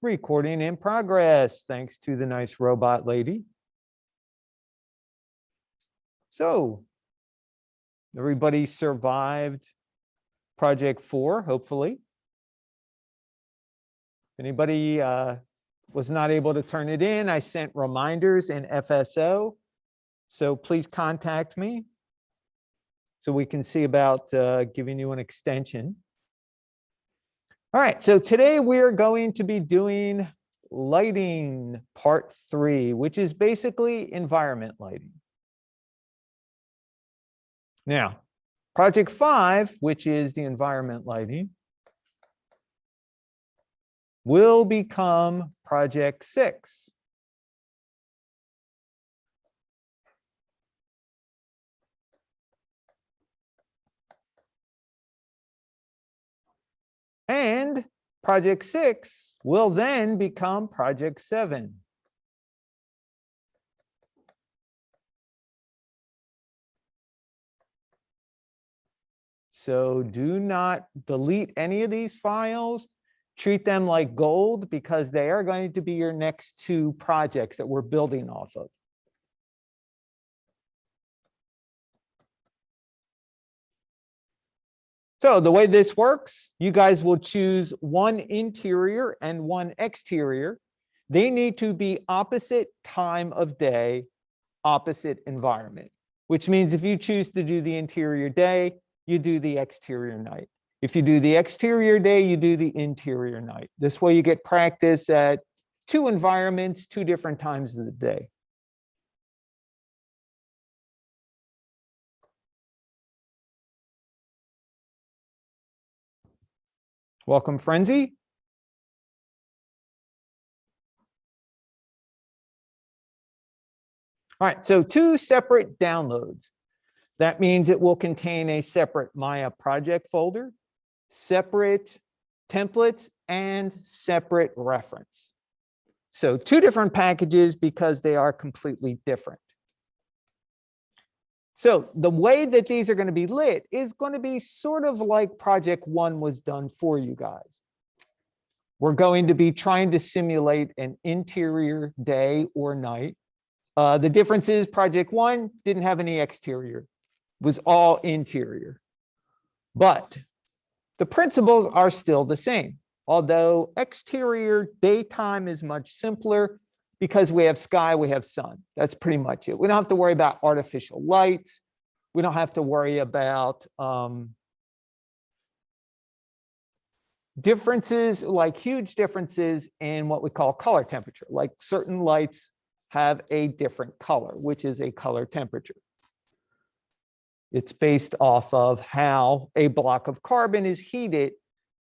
Recording in progress, thanks to the nice robot lady. So, everybody survived project 4, hopefully. If anybody was not able to turn it in, I sent reminders in FSO. So please contact me so we can see about giving you an extension. All right, so today we're going to be doing lighting part 3, which is basically environment lighting. Now, project 5, which is the environment lighting, will become project 6. And project 6 will then become project 7. So do not delete any of these files. Treat them like gold because they are going to be your next 2 projects that we're building off of. So the way this works, you guys will choose one interior and one exterior. They need to be opposite time of day, opposite environment, which means if you choose to do the interior day, you do the exterior night. If you do the exterior day, you do the interior night. This way you get practice at 2 environments, 2 different times of the day. Welcome, Frenzy. All right, so 2 separate downloads. That means it will contain a separate Maya project folder, separate templates, and separate reference. So 2 different packages because they are completely different. So the way that these are going to be lit is going to be sort of like project 1 was done for you guys. We're going to be trying to simulate an interior day or night. The difference is project 1 didn't have any exterior, it was all interior. But the principles are still the same, although exterior daytime is much simpler because we have sky, we have sun. That's pretty much it. We don't have to worry about artificial lights. We don't have to worry about differences, like huge differences in what we call color temperature. Like certain lights have a different color, which is a color temperature. It's based off of how a block of carbon is heated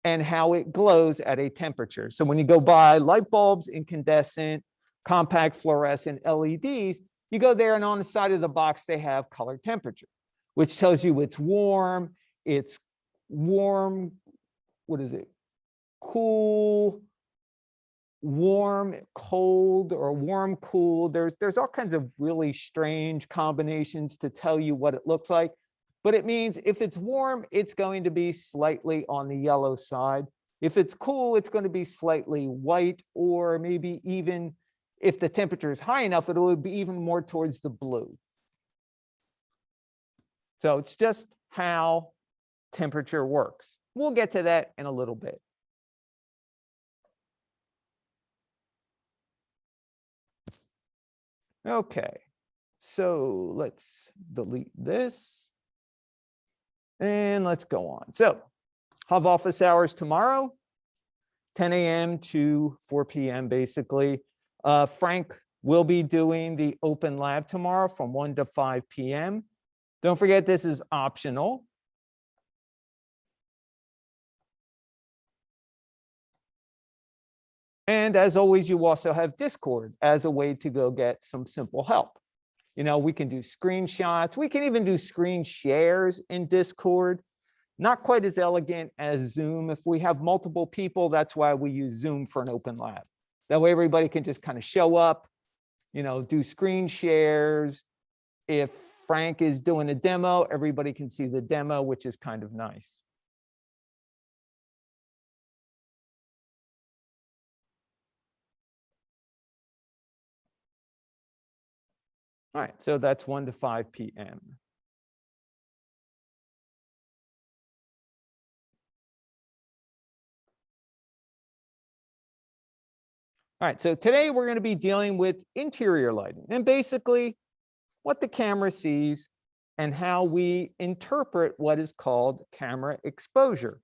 and how it glows at a temperature. So when you go buy light bulbs, incandescent, compact fluorescent LEDs, you go there and on the side of the box, they have color temperature, which tells you it's warm, what is it? Cool, warm, cold, or warm, cool. There's all kinds of really strange combinations to tell you what it looks like. But it means if it's warm, it's going to be slightly on the yellow side. If it's cool, it's going to be slightly white, or maybe even if the temperature is high enough, it will be even more towards the blue. So it's just how temperature works. We'll get to that in a little bit. Okay, so let's delete this. And let's go on. So have office hours tomorrow, 10 a.m. to 4 p.m. basically. Frank will be doing the open lab tomorrow from 1 to 5 p.m. Don't forget, this is optional. And as always, you also have Discord as a way to go get some simple help. You know, we can do screenshots. We can even do screen shares in Discord. Not quite as elegant as Zoom. If we have multiple people, that's why we use Zoom for an open lab. That way everybody can just kind of show up, you know, do screen shares. If Frank is doing a demo, everybody can see the demo, which is kind of nice. All right, so that's 1 to 5 p.m. All right, so today we're going to be dealing with interior lighting and basically what the camera sees and how we interpret what is called camera exposure,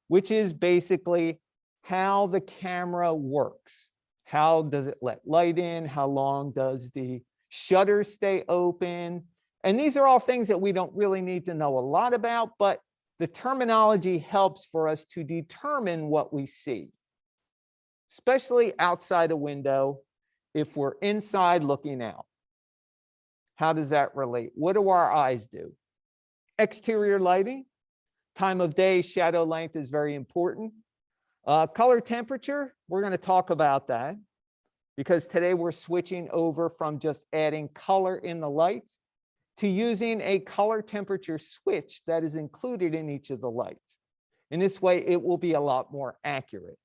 which is basically how the camera works. How does it let light in? How long does the shutter stay open? And these are all things that we don't really need to know a lot about, but the terminology helps for us to determine what we see, especially outside a window if we're inside looking out. How does that relate? What do our eyes do? Exterior lighting, time of day, shadow length is very important. Color temperature, we're going to talk about that because today we're switching over from just adding color in the lights to using a color temperature switch that is included in each of the lights. In this way, it will be a lot more accurate.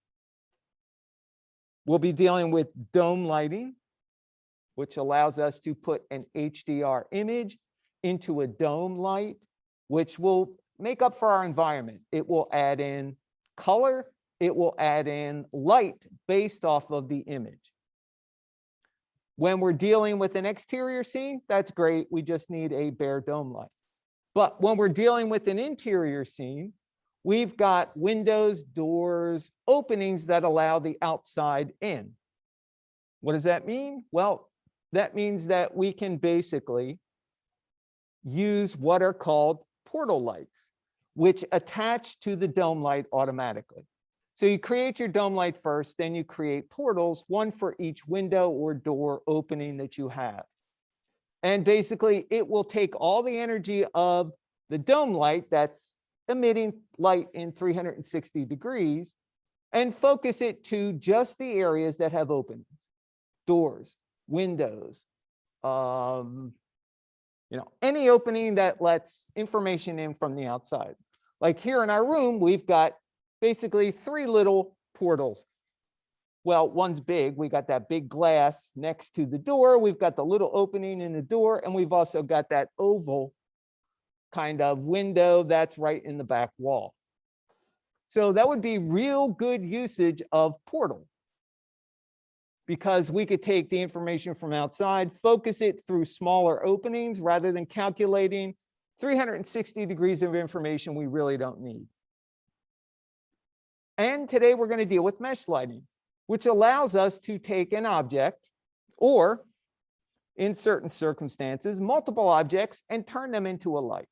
We'll be dealing with dome lighting, which allows us to put an HDR image into a dome light, which will make up for our environment. It will add in color, it will add in light based off of the image. When we're dealing with an exterior scene, that's great. We just need a bare dome light. But when we're dealing with an interior scene, we've got windows, doors, openings that allow the outside in. What does that mean? Well, that means that we can basically use what are called portal lights, which attach to the dome light automatically. So you create your dome light first, then you create portals, one for each window or door opening that you have. And basically, it will take all the energy of the dome light that's emitting light in 360 degrees and focus it to just the areas that have openings, doors, windows, any opening that lets information in from the outside. Like here in our room, we've got basically 3 little portals. Well, one's big. We got that big glass next to the door. We've got the little opening in the door, and we've also got that oval kind of window that's right in the back wall. So that would be real good usage of portal, because we could take the information from outside, focus it through smaller openings rather than calculating 360 degrees of information we really don't need. And today we're going to deal with mesh lighting, which allows us to take an object, or in certain circumstances, multiple objects, and turn them into a light.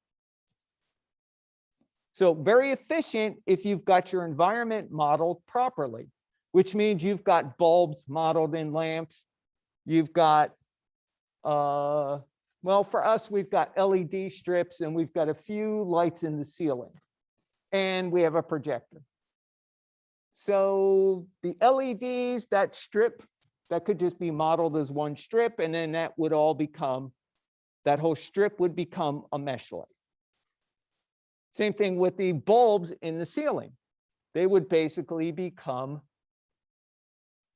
So very efficient if you've got your environment modeled properly, which means you've got bulbs modeled in lamps. You've got, well, for us, we've got LED strips, and we've got a few lights in the ceiling, and we have a projector. So the LEDs, that strip, that could just be modeled as one strip, and then that would all become, that whole strip would become a mesh light. Same thing with the bulbs in the ceiling. They would basically become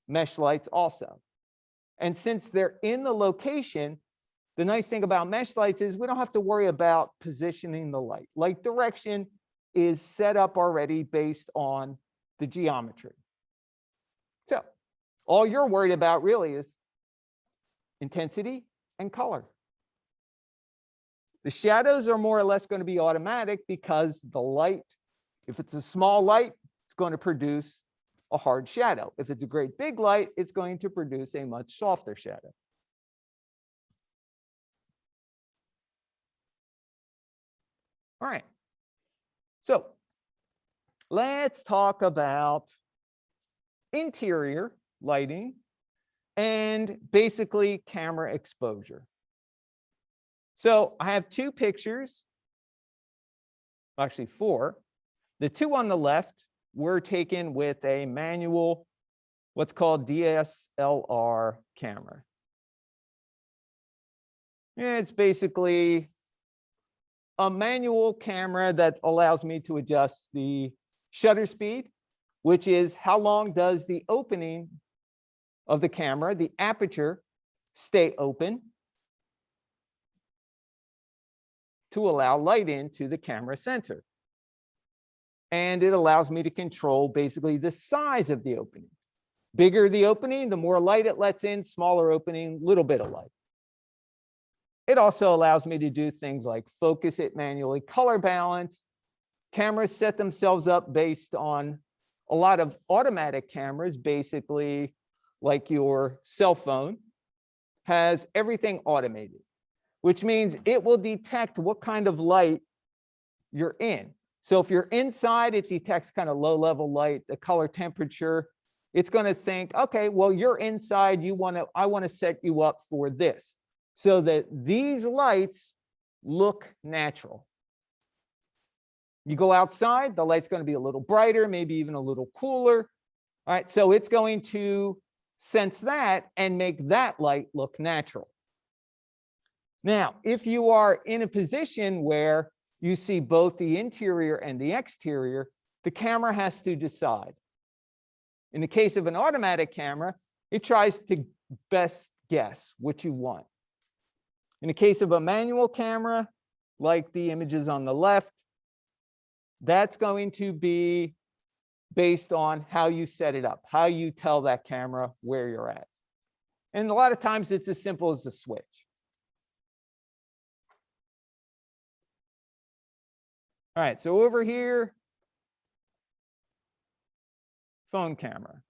mesh lights also. And since they're in the location, the nice thing about mesh lights is we don't have to worry about positioning the light. Light direction is set up already based on the geometry. So all you're worried about really is intensity and color. The shadows are more or less going to be automatic because the light, if it's a small light, it's going to produce a hard shadow. If it's a great big light, it's going to produce a much softer shadow. All right. So let's talk about interior lighting and basically camera exposure. So I have 2 pictures, actually 4. The 2 on the left were taken with a manual, what's called DSLR camera. It's basically a manual camera that allows me to adjust the shutter speed, which is how long does the opening of the camera, the aperture, stay open. to allow light into the camera sensor. And it allows me to control basically the size of the opening. Bigger the opening, the more light it lets in, smaller opening, little bit of light. It also allows me to do things like focus it manually, color balance. Cameras set themselves up based on a lot of automatic cameras, basically like your cell phone, has everything automated, which means it will detect what kind of light you're in. So if you're inside, it detects kind of low level light, the color temperature. It's going to think, okay, well, you're inside. I want to set you up for this so that these lights look natural. You go outside, the light's going to be a little brighter, maybe even a little cooler. All right, so it's going to sense that and make that light look natural. Now, if you are in a position where you see both the interior and the exterior, the camera has to decide. In the case of an automatic camera, it tries to best guess what you want. In the case of a manual camera, like the images on the left, that's going to be based on how you set it up, how you tell that camera where you're at. And a lot of times it's as simple as a switch. All right, so over here, phone camera.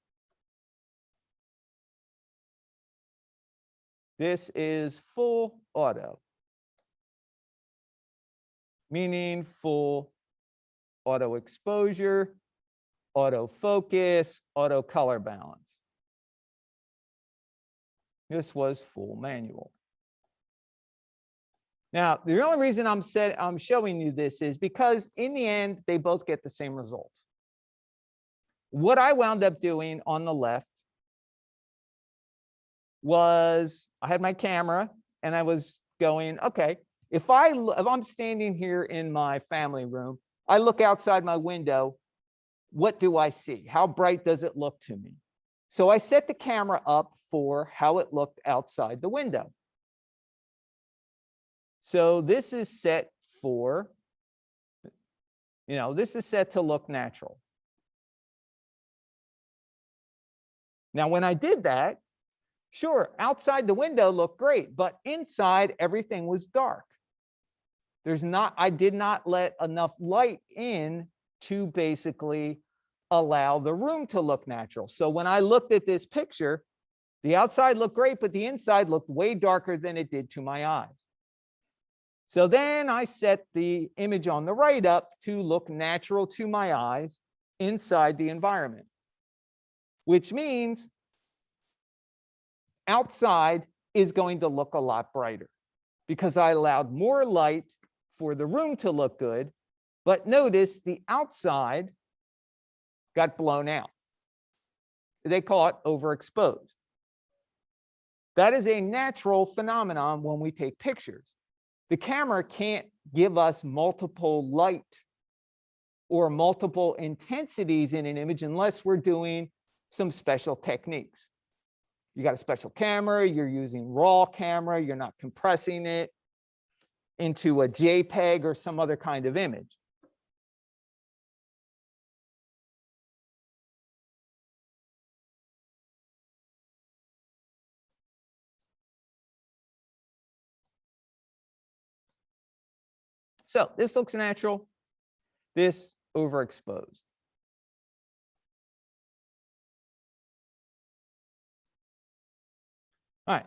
This is full auto, meaning full auto exposure, auto focus, auto color balance. This was full manual. Now, the only reason I'm showing you this is because in the end, they both get the same results. What I wound up doing on the left was I had my camera and I was going, okay, if I'm standing here in my family room, I look outside my window, what do I see? How bright does it look to me? So I set the camera up for how it looked outside the window. So this is set for, this is set to look natural. Now, when I did that, sure, outside the window looked great, but inside everything was dark. I did not let enough light in to basically allow the room to look natural. So when I looked at this picture, the outside looked great, but the inside looked way darker than it did to my eyes. So then I set the image on the right up to look natural to my eyes inside the environment, which means outside is going to look a lot brighter because I allowed more light for the room to look good. But notice the outside got blown out. They call it overexposed. That is a natural phenomenon when we take pictures. The camera can't give us multiple light or multiple intensities in an image unless we're doing some special techniques. You got a special camera, you're using raw camera, you're not compressing it into a JPEG or some other kind of image. So this looks natural, this overexposed. All right,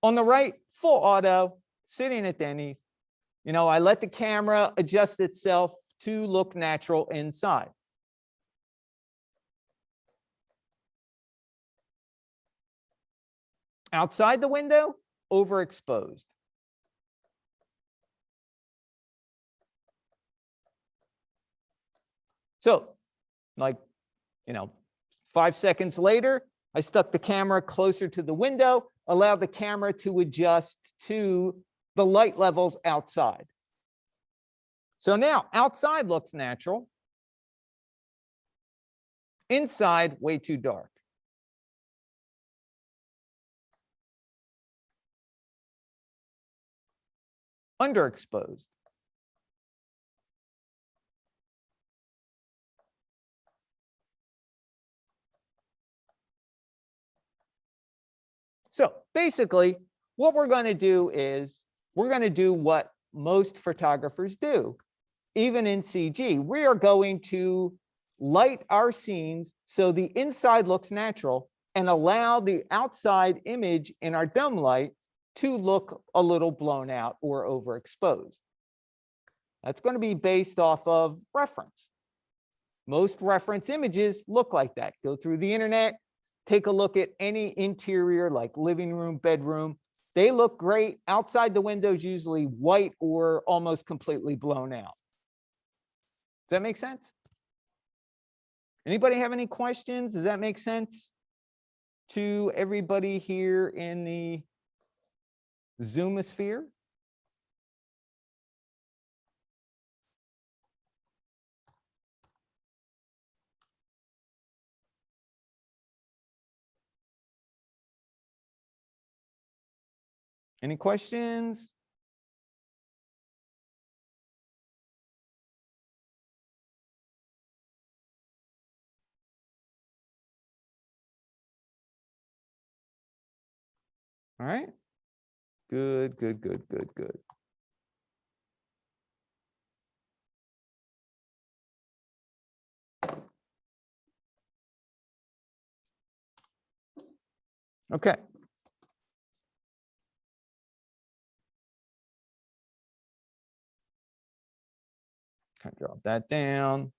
on the right, full auto, sitting at Denny's. I let the camera adjust itself to look natural inside. Outside the window, overexposed. So, 5 seconds later, I stuck the camera closer to the window, allowed the camera to adjust to the light levels outside. So now outside looks natural. Inside, way too dark. Underexposed. So basically, what we're going to do is we're going to do what most photographers do, even in CG. We are going to light our scenes so the inside looks natural and allow the outside image in our dome light to look a little blown out or overexposed. That's going to be based off of reference. Most reference images look like that. Go through the internet, take a look at any interior like living room, bedroom. They look great. Outside the windows, usually white or almost completely blown out. Does that make sense? Anybody have any questions? Does that make sense to everybody here in the Zoomosphere? Any questions? All right. Good, good, good, good, good. Okay. Kind of drop that down.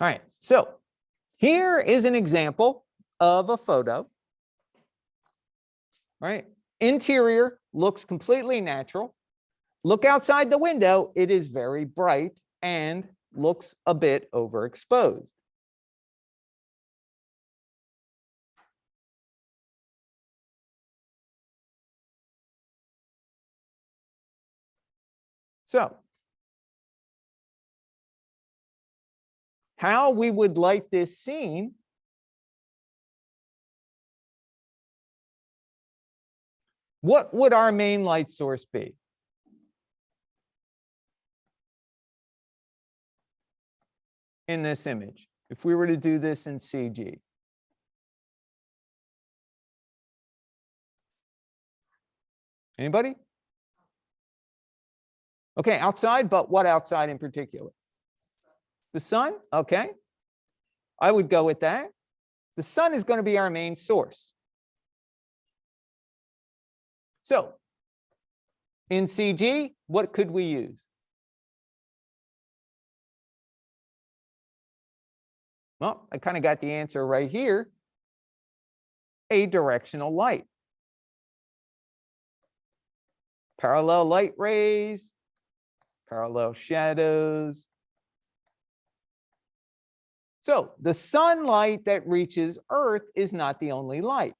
All right. So here is an example of a photo. Right? Interior looks completely natural. Look outside the window, it is very bright and looks a bit overexposed. So, how we would light this scene what would our main light source be? In this image, if we were to do this in CG. Anybody? Okay, outside, but what outside in particular? The sun? Okay. I would go with that. The sun is going to be our main source. So, in CG, what could we use? Well, I kind of got the answer right here. A directional light. Parallel light rays, parallel shadows. So the sunlight that reaches Earth is not the only light.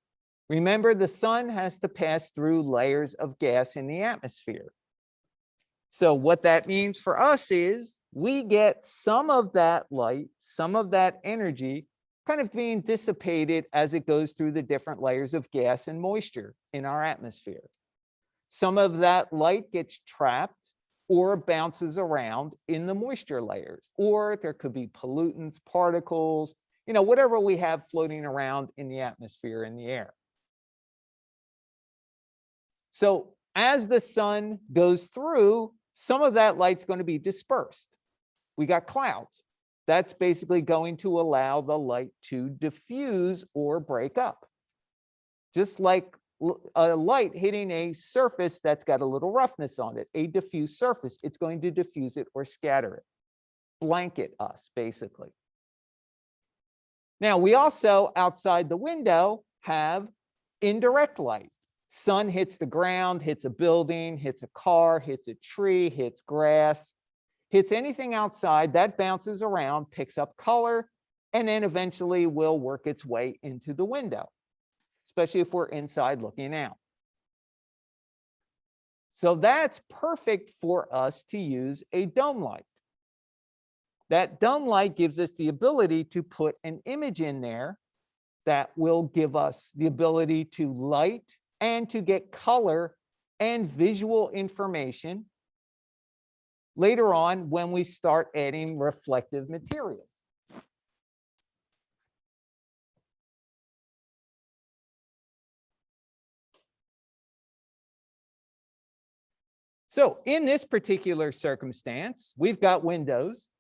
Remember, the sun has to pass through layers of gas in the atmosphere. So what that means for us is we get some of that light, some of that energy kind of being dissipated as it goes through the different layers of gas and moisture in our atmosphere. Some of that light gets trapped or bounces around in the moisture layers, or there could be pollutants, particles, whatever we have floating around in the atmosphere, in the air. So as the sun goes through, some of that light's going to be dispersed. We got clouds. That's basically going to allow the light to diffuse or break up. Just like a light hitting a surface that's got a little roughness on it, a diffuse surface, it's going to diffuse it or scatter it, blanket us, basically. Now, we also, outside the window, have indirect light. Sun hits the ground, hits a building, hits a car, hits a tree, hits grass, hits anything outside that bounces around, picks up color, and then eventually will work its way into the window, especially if we're inside looking out. So that's perfect for us to use a dome light. That dome light gives us the ability to put an image in there that will give us the ability to light and to get color and visual information later on when we start adding reflective materials. So in this particular circumstance, we've got windows.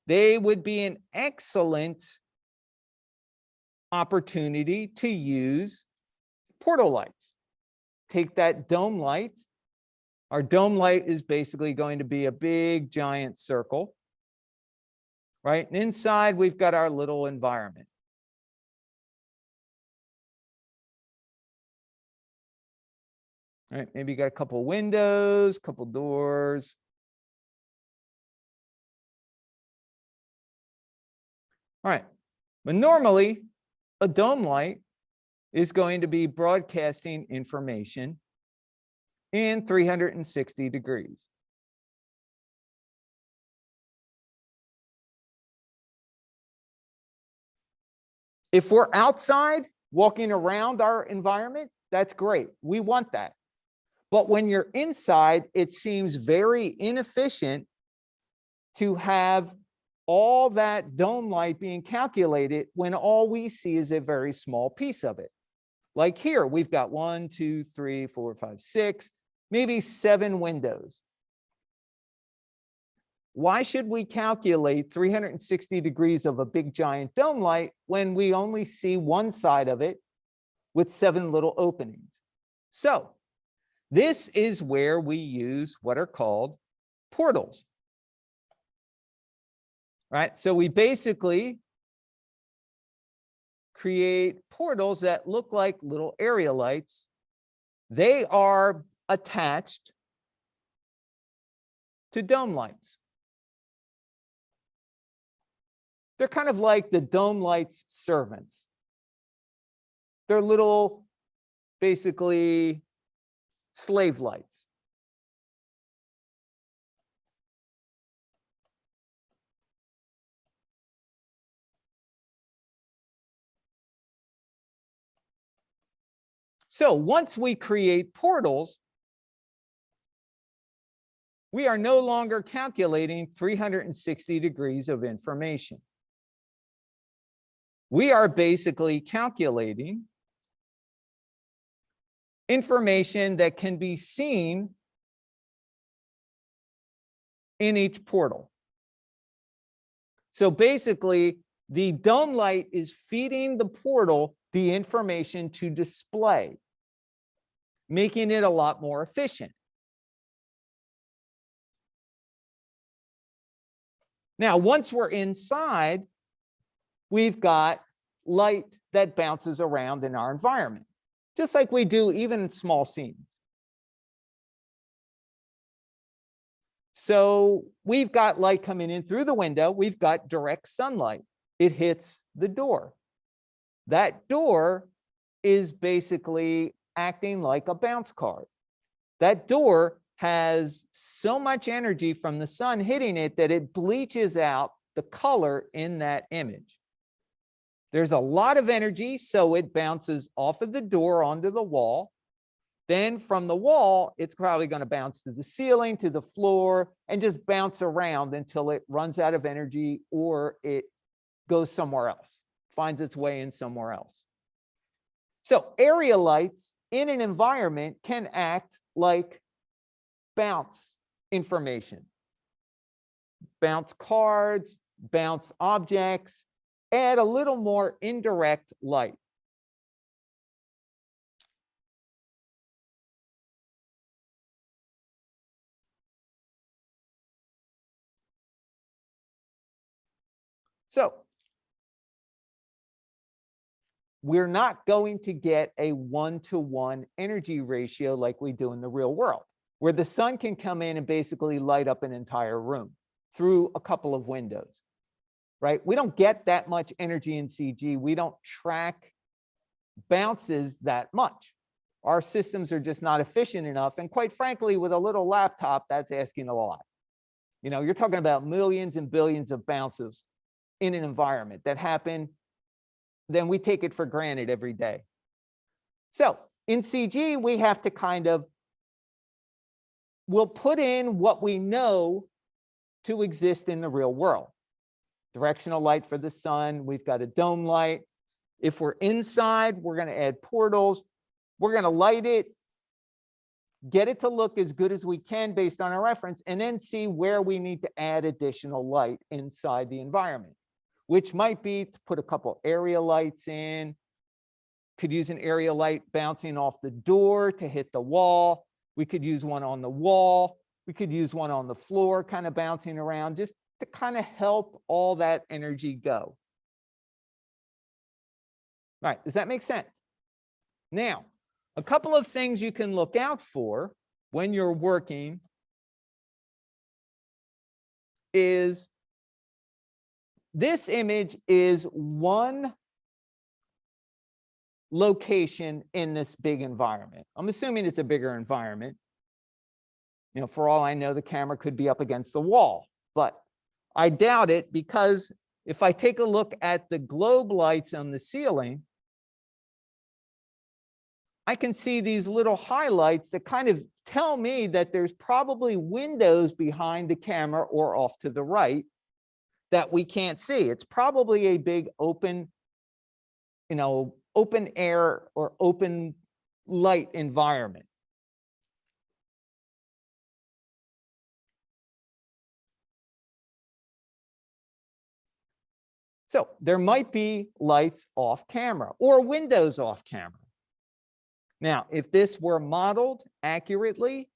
They would be an excellent opportunity to use portal lights. Take that dome light. Our dome light is basically going to be a big giant circle, right? And inside we've got our little environment. All right, maybe you got a couple windows, couple doors. All right, but normally a dome light is going to be broadcasting information in 360 degrees. If we're outside walking around our environment, that's great. We want that. But when you're inside, it seems very inefficient to have all that dome light being calculated when all we see is a very small piece of it. Like here, we've got 1, 2, 3, 4, 5, 6, maybe 7 windows. Why should we calculate 360 degrees of a big giant dome light when we only see one side of it with 7 little openings? So this is where we use what are called portals. Right? So we basically create portals that look like little area lights. They are attached to dome lights. They're kind of like the dome lights servants. They're little, basically, slave lights. So once we create portals, we are no longer calculating 360 degrees of information. We are basically calculating information that can be seen in each portal. So basically, the dome light is feeding the portal the information to display, making it a lot more efficient. Now, once we're inside, we've got light that bounces around in our environment, just like we do even in small scenes. So we've got light coming in through the window. We've got direct sunlight. It hits the door. That door is basically acting like a bounce card. That door has so much energy from the sun hitting it that it bleaches out the color in that image. There's a lot of energy, so it bounces off of the door onto the wall. Then from the wall, it's probably going to bounce to the ceiling, to the floor, and just bounce around until it runs out of energy or it goes somewhere else, finds its way in somewhere else. So area lights in an environment can act like bounce information, bounce cards, bounce objects, add a little more indirect light. So we're not going to get a 1-to-1 energy ratio like we do in the real world, where the sun can come in and basically light up an entire room through a couple of windows, right? We don't get that much energy in CG. We don't track bounces that much. Our systems are just not efficient enough. And quite frankly, with a little laptop, that's asking a lot. You know, you're talking about millions and billions of bounces in an environment that happen, then we take it for granted every day. So in CG, we have to kind of, we'll put in what we know to exist in the real world. Directional light for the sun, we've got a dome light. If we're inside, we're going to add portals. We're going to light it get it to look as good as we can based on our reference, and then see where we need to add additional light inside the environment, which might be to put a couple area lights in. Could use an area light bouncing off the door to hit the wall. We could use one on the wall. We could use one on the floor, kind of bouncing around, just to kind of help all that energy go. All right, does that make sense? Now, a couple of things you can look out for when you're working is this image is one location in this big environment. I'm assuming it's a bigger environment. You know, for all I know, the camera could be up against the wall, but I doubt it, because if I take a look at the globe lights on the ceiling, I can see these little highlights that kind of tell me that there's probably windows behind the camera or off to the right that we can't see. It's probably a big open, you know, open air or open light environment. So there might be lights off camera or windows off camera. Now, if this were modeled accurately,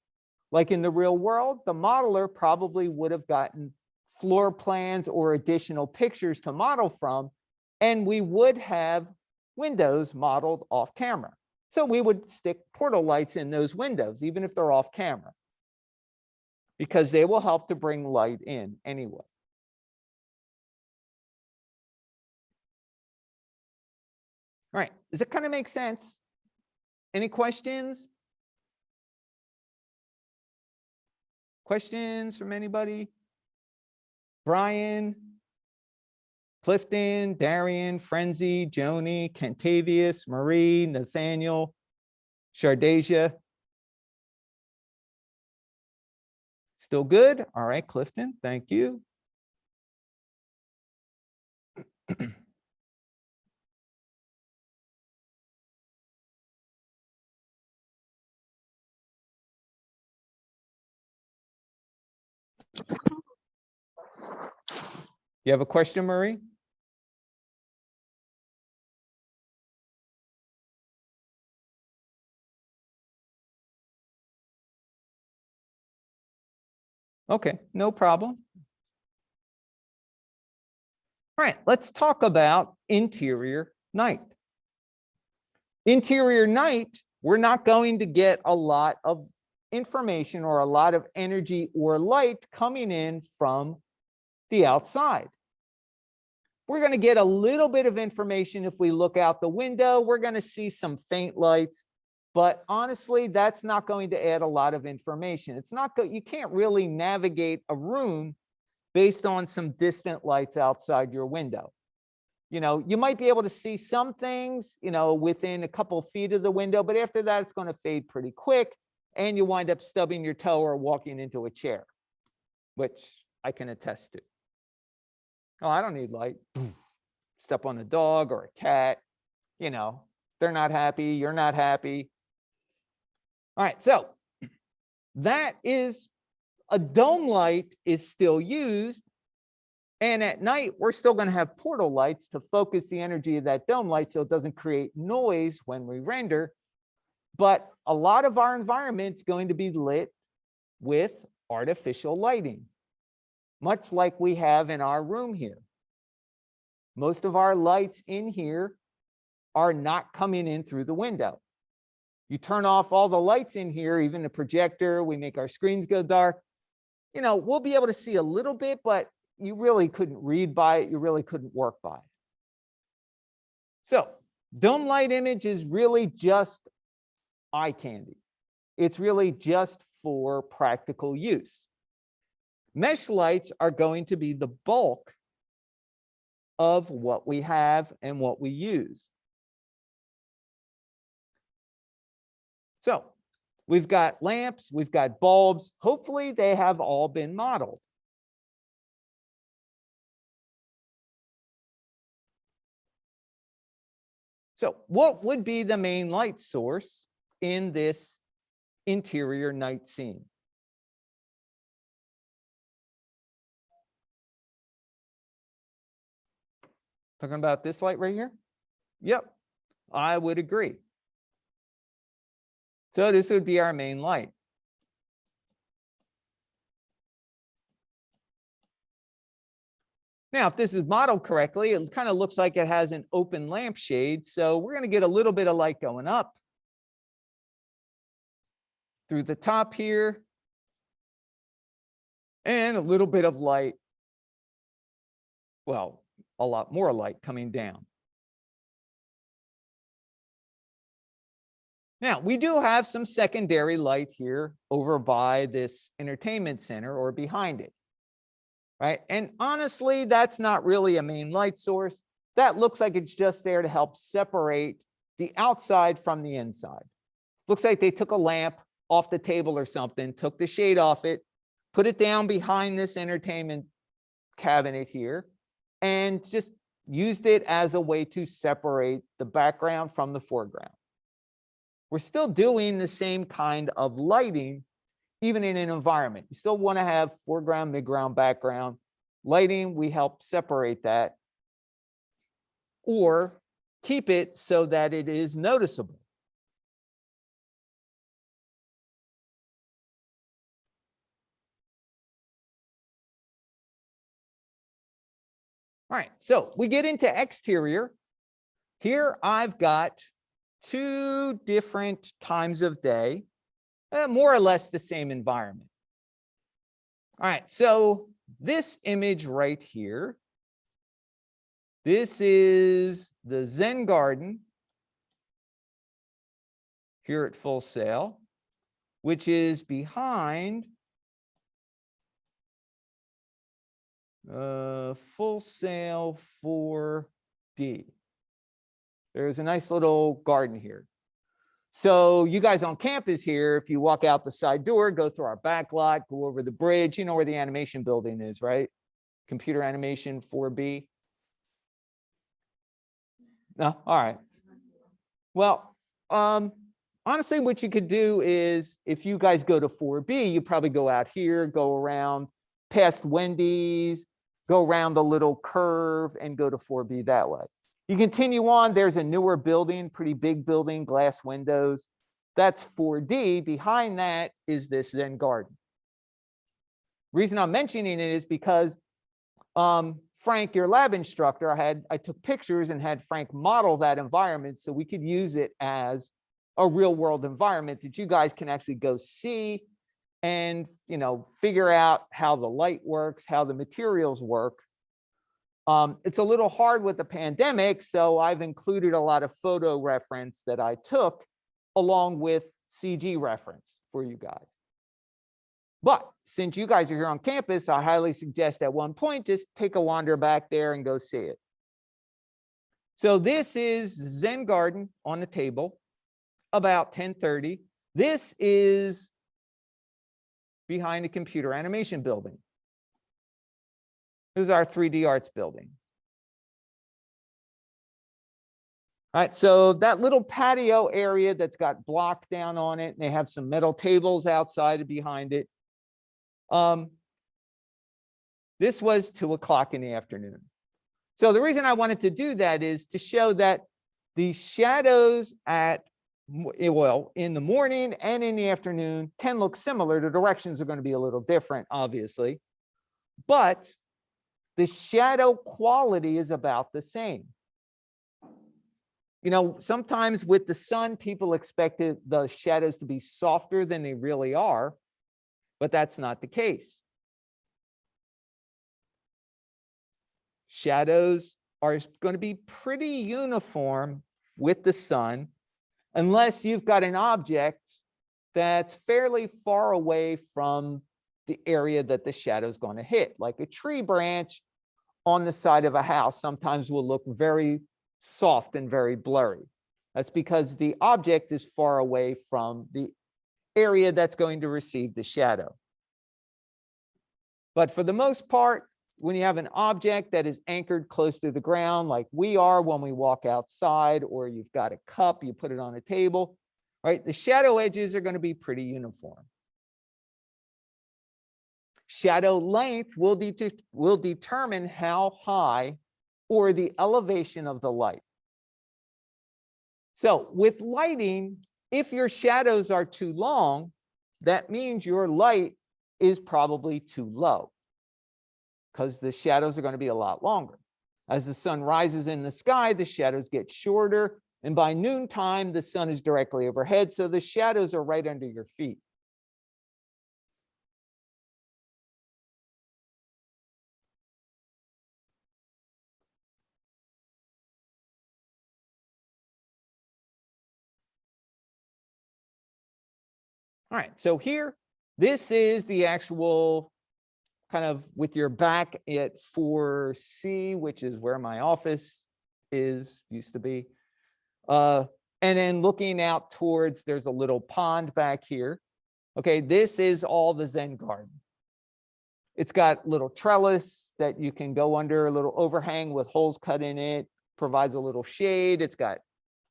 like in the real world, the modeler probably would have gotten floor plans or additional pictures to model from, and we would have windows modeled off camera. So we would stick portal lights in those windows, even if they're off camera, because they will help to bring light in anyway. All right, does it kind of make sense? Any questions? Questions from anybody? Brian, Clifton, Darian, Frenzy, Joni, Kentavious, Marie, Nathaniel, Shardasia. Still good? All right, Clifton, thank you. You have a question, Marie? Okay, no problem. All right, let's talk about interior night. Interior night, we're not going to get a lot of information or a lot of energy or light coming in from the outside. We're going to get a little bit of information if we look out the window. We're going to see some faint lights, but honestly, that's not going to add a lot of information. It's not you can't really navigate a room based on some distant lights outside your window. You know, you might be able to see some things, you know, within a couple of feet of the window, but after that, it's going to fade pretty quick, and you wind up stubbing your toe or walking into a chair, which I can attest to. Oh, I don't need light. Step on a dog or a cat, you know, they're not happy, you're not happy. All right, so that is a dome light is still used. And at night, we're still going to have portal lights to focus the energy of that dome light so it doesn't create noise when we render. But a lot of our environment's going to be lit with artificial lighting, much like we have in our room here. Most of our lights in here are not coming in through the window. You turn off all the lights in here, even the projector, we make our screens go dark. You know, we'll be able to see a little bit, but you really couldn't read by it. You really couldn't work by it. So dome light image is really just eye candy. It's really just for practical use. Mesh lights are going to be the bulk of what we have and what we use. So we've got lamps, we've got bulbs. Hopefully they have all been modeled. So what would be the main light source in this interior night scene. Talking about this light right here? Yep, I would agree. So this would be our main light. Now, if this is modeled correctly, it kind of looks like it has an open lampshade. So we're going to get a little bit of light going up through the top here, and a little bit of light, well, a lot more light coming down. Now, we do have some secondary light here over by this entertainment center or behind it, right? And honestly, that's not really a main light source. That looks like it's just there to help separate the outside from the inside. Looks like they took a lamp off the table or something, took the shade off it, put it down behind this entertainment cabinet here, and just used it as a way to separate the background from the foreground. We're still doing the same kind of lighting, even in an environment. You still want to have foreground, midground, background. Lighting, we help separate that or keep it so that it is noticeable. All right, so we get into exterior. Here I've got two different times of day, more or less the same environment. All right, so this image right here, this is the Zen garden here at Full Sail, which is behind Full Sail 4D. There's a nice little garden here. So you guys on campus here, if you walk out the side door, go through our back lot, go over the bridge, you know where the animation building is, right? Computer animation 4B. No, all right. Well, honestly, what you could do is if you guys go to 4B, you probably go out here, go around past Wendy's, go around the little curve and go to 4B that way. You continue on, there's a newer building, pretty big building, glass windows. That's 4D. Behind that is this Zen garden. Reason I'm mentioning it is because Frank, your lab instructor, I took pictures and had Frank model that environment so we could use it as a real world environment that you guys can actually go see and, you know, figure out how the light works, how the materials work. It's a little hard with the pandemic, so I've included a lot of photo reference that I took along with CG reference for you guys. But since you guys are here on campus, I highly suggest at one point, just take a wander back there and go see it. So this is Zen garden on the table, about 10:30. This is behind the computer animation building. This is our 3D arts building. All right, so that little patio area that's got block down on it, and they have some metal tables outside and behind it. This was 2 o'clock in the afternoon. So the reason I wanted to do that is to show that the shadows in the morning and in the afternoon can look similar. The directions are going to be a little different, obviously, but the shadow quality is about the same. You know, sometimes with the sun, people expect the shadows to be softer than they really are, but that's not the case. Shadows are going to be pretty uniform with the sun, unless you've got an object that's fairly far away from the area that the shadow is going to hit, like a tree branch on the side of a house sometimes will look very soft and very blurry. That's because the object is far away from the area that's going to receive the shadow. But for the most part, when you have an object that is anchored close to the ground, like we are when we walk outside, or you've got a cup, you put it on a table, right? The shadow edges are going to be pretty uniform. Shadow length will determine how high or the elevation of the light. So with lighting, if your shadows are too long, that means your light is probably too low because the shadows are going to be a lot longer. As the sun rises in the sky, the shadows get shorter. And by noontime, the sun is directly overhead. So the shadows are right under your feet. All right, so here, this is the actual kind of with your back at 4C, which is where my office used to be. And then looking out towards, there's a little pond back here. Okay, this is all the Zen garden. It's got little trellis that you can go under, a little overhang with holes cut in it, provides a little shade. It's got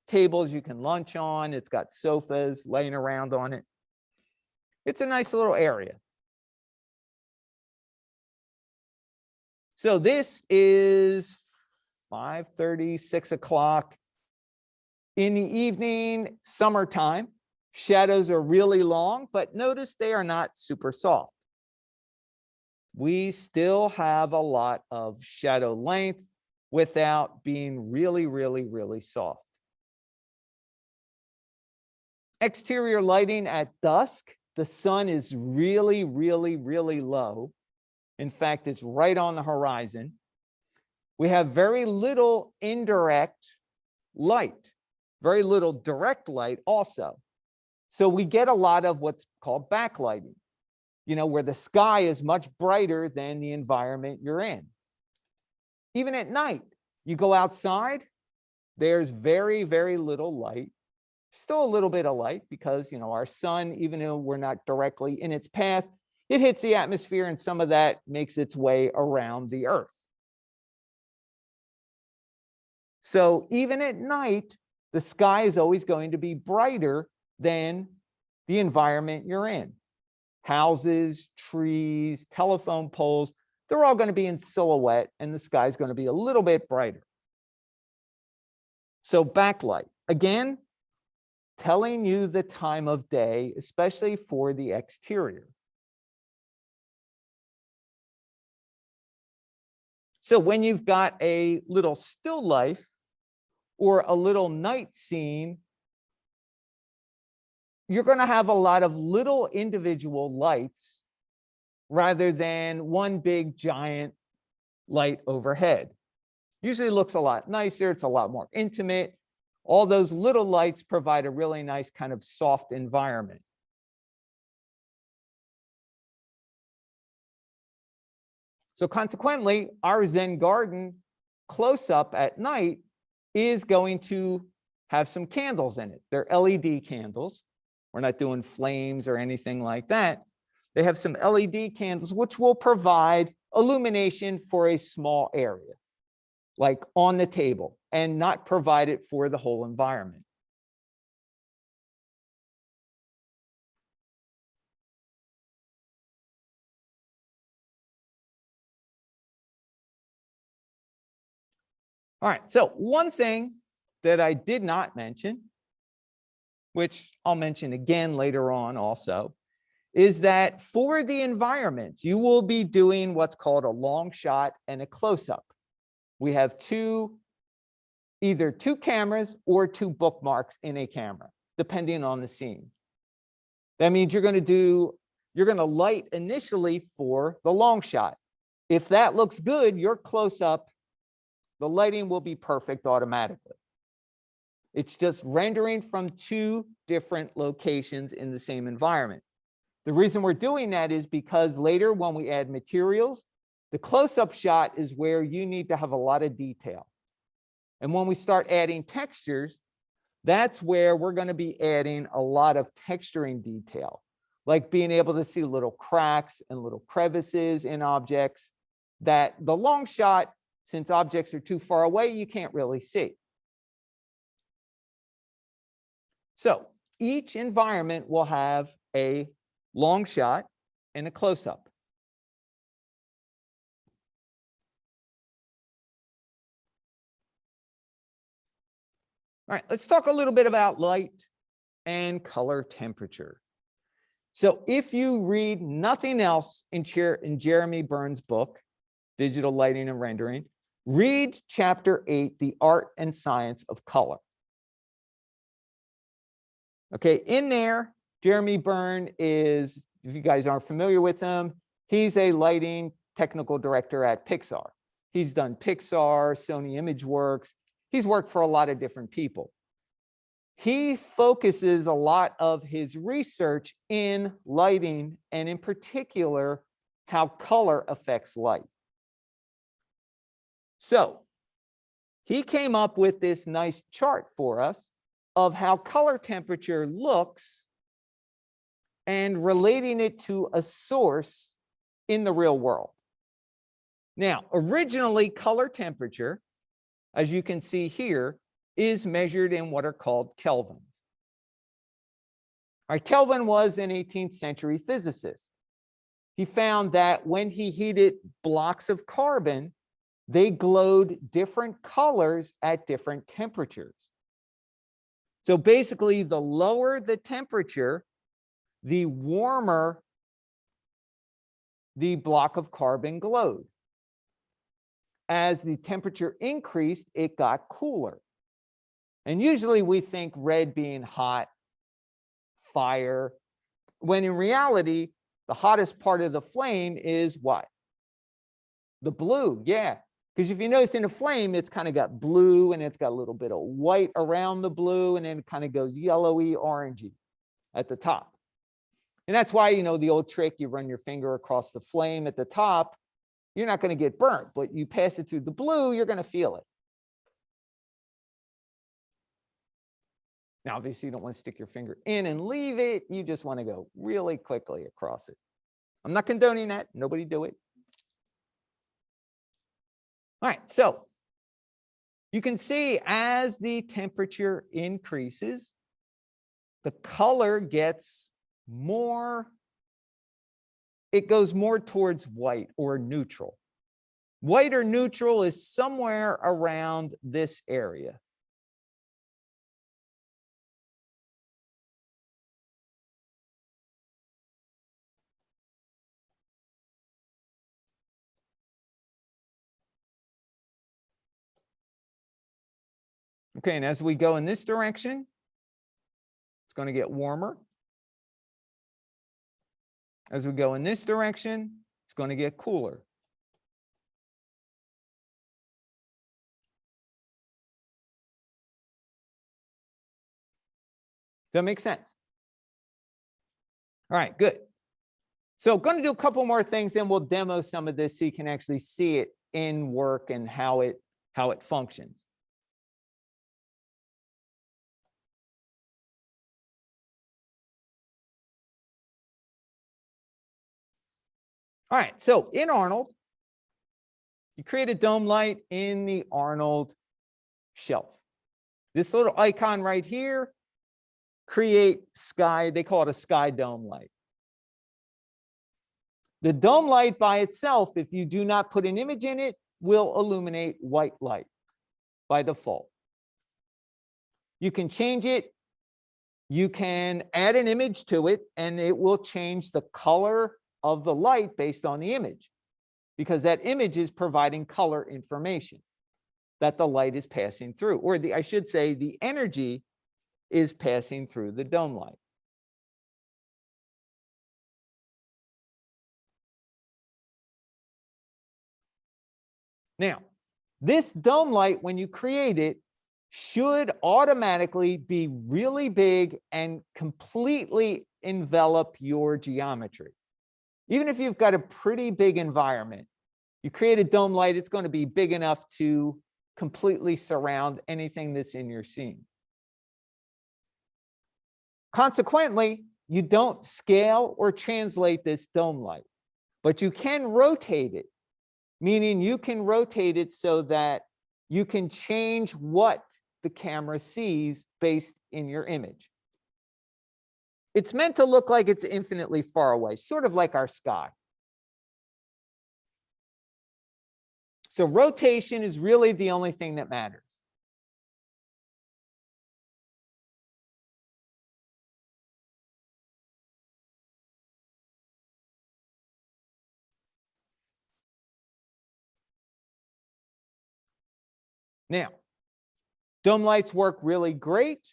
tables you can lunch on. It's got sofas laying around on it. It's a nice little area. So this is 5:30, 6 o'clock in the evening, summertime. Shadows are really long, but notice they are not super soft. We still have a lot of shadow length without being really, really, really soft. Exterior lighting at dusk, the sun is really, really, really low. In fact, it's right on the horizon. We have very little indirect light, very little direct light also. So we get a lot of what's called backlighting, where the sky is much brighter than the environment you're in. Even at night, you go outside, there's very, very little light. Still a little bit of light because, our sun, even though we're not directly in its path, it hits the atmosphere and some of that makes its way around the earth. So even at night, the sky is always going to be brighter than the environment you're in. Houses, trees, telephone poles, they're all going to be in silhouette and the sky is going to be a little bit brighter. So backlight, again, telling you the time of day, especially for the exterior. So when you've got a little still life or a little night scene, you're going to have a lot of little individual lights rather than one big giant light overhead. Usually looks a lot nicer. It's a lot more intimate. All those little lights provide a really nice kind of soft environment. So consequently, our Zen garden close-up at night is going to have some candles in it. They're LED candles. We're not doing flames or anything like that. They have some LED candles, which will provide illumination for a small area, like on the table, and not provide it for the whole environment. All right, so one thing that I did not mention, which I'll mention again later on also, is that for the environments, you will be doing what's called a long shot and a close-up. We have either two cameras or two bookmarks in a camera, depending on the scene. That means you're going to light initially for the long shot. If that looks good, your close-up, the lighting will be perfect automatically. It's just rendering from two different locations in the same environment. The reason we're doing that is because later when we add materials, the close-up shot is where you need to have a lot of detail. And when we start adding textures, that's where we're going to be adding a lot of texturing detail, like being able to see little cracks and little crevices in objects that the long shot, since objects are too far away, you can't really see. So each environment will have a long shot and a close-up. All right, let's talk a little bit about light and color temperature. So if you read nothing else in Jeremy Burns' book, Digital Lighting and Rendering, read chapter 8, The Art and Science of Color. Okay, in there, Jeremy Burns is, if you guys aren't familiar with him, he's a lighting technical director at Pixar. He's done Pixar, Sony ImageWorks. He's worked for a lot of different people. He focuses a lot of his research in lighting, and in particular, how color affects light. So he came up with this nice chart for us of how color temperature looks and relating it to a source in the real world. Now, originally, color temperature, as you can see here, is measured in what are called kelvins. All right, Kelvin was an 18th century physicist. He found that when he heated blocks of carbon, they glowed different colors at different temperatures. So basically, the lower the temperature, the warmer the block of carbon glowed. As the temperature increased, it got cooler. And usually we think red being hot, fire, when in reality, the hottest part of the flame is what? The blue, yeah. Because if you notice in a flame, it's kind of got blue and it's got a little bit of white around the blue, and then it kind of goes yellowy, orangey at the top. And that's why, you know, the old trick, you run your finger across the flame at the top, you're not going to get burnt, but you pass it through the blue, you're going to feel it. Now, obviously, you don't want to stick your finger in and leave it. You just want to go really quickly across it. I'm not condoning that. Nobody do it. All right, so you can see as the temperature increases, the color gets more, it goes more towards white or neutral. White or neutral is somewhere around this area. Okay, and as we go in this direction, it's going to get warmer. As we go in this direction, it's going to get cooler. Does that make sense? All right, good. So going to do a couple more things, then we'll demo some of this so you can actually see it in work and how it functions. All right, so in Arnold, you create a dome light in the Arnold shelf. This little icon right here, create sky, they call it a sky dome light. The dome light by itself, if you do not put an image in it, will illuminate white light by default. You can change it. You can add an image to it, and it will change the color of the light based on the image, because that image is providing color information that the light is passing through, or I should say the energy is passing through the dome light. Now, this dome light, when you create it, should automatically be really big and completely envelop your geometry. Even if you've got a pretty big environment, you create a dome light, it's going to be big enough to completely surround anything that's in your scene. Consequently, you don't scale or translate this dome light, but you can rotate it, meaning you can rotate it so that you can change what the camera sees based in your image. It's meant to look like it's infinitely far away, sort of like our sky. So rotation is really the only thing that matters. Now, dome lights work really great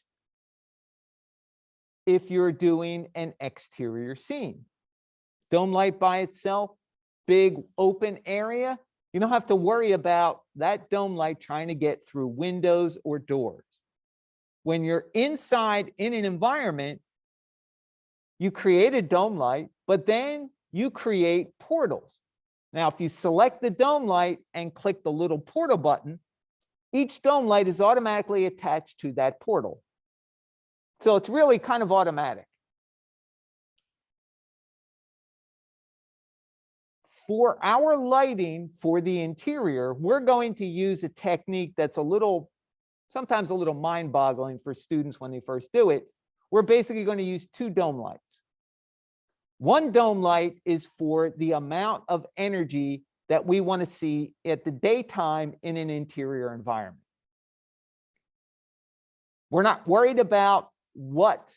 if you're doing an exterior scene. Dome light by itself, big open area, you don't have to worry about that dome light trying to get through windows or doors. When you're inside in an environment, you create a dome light, but then you create portals. Now, if you select the dome light and click the little portal button, each dome light is automatically attached to that portal. So it's really kind of automatic. For our lighting for the interior, we're going to use a technique that's sometimes a little mind-boggling for students when they first do it. We're basically going to use two dome lights. One dome light is for the amount of energy that we want to see at the daytime in an interior environment. We're not worried about what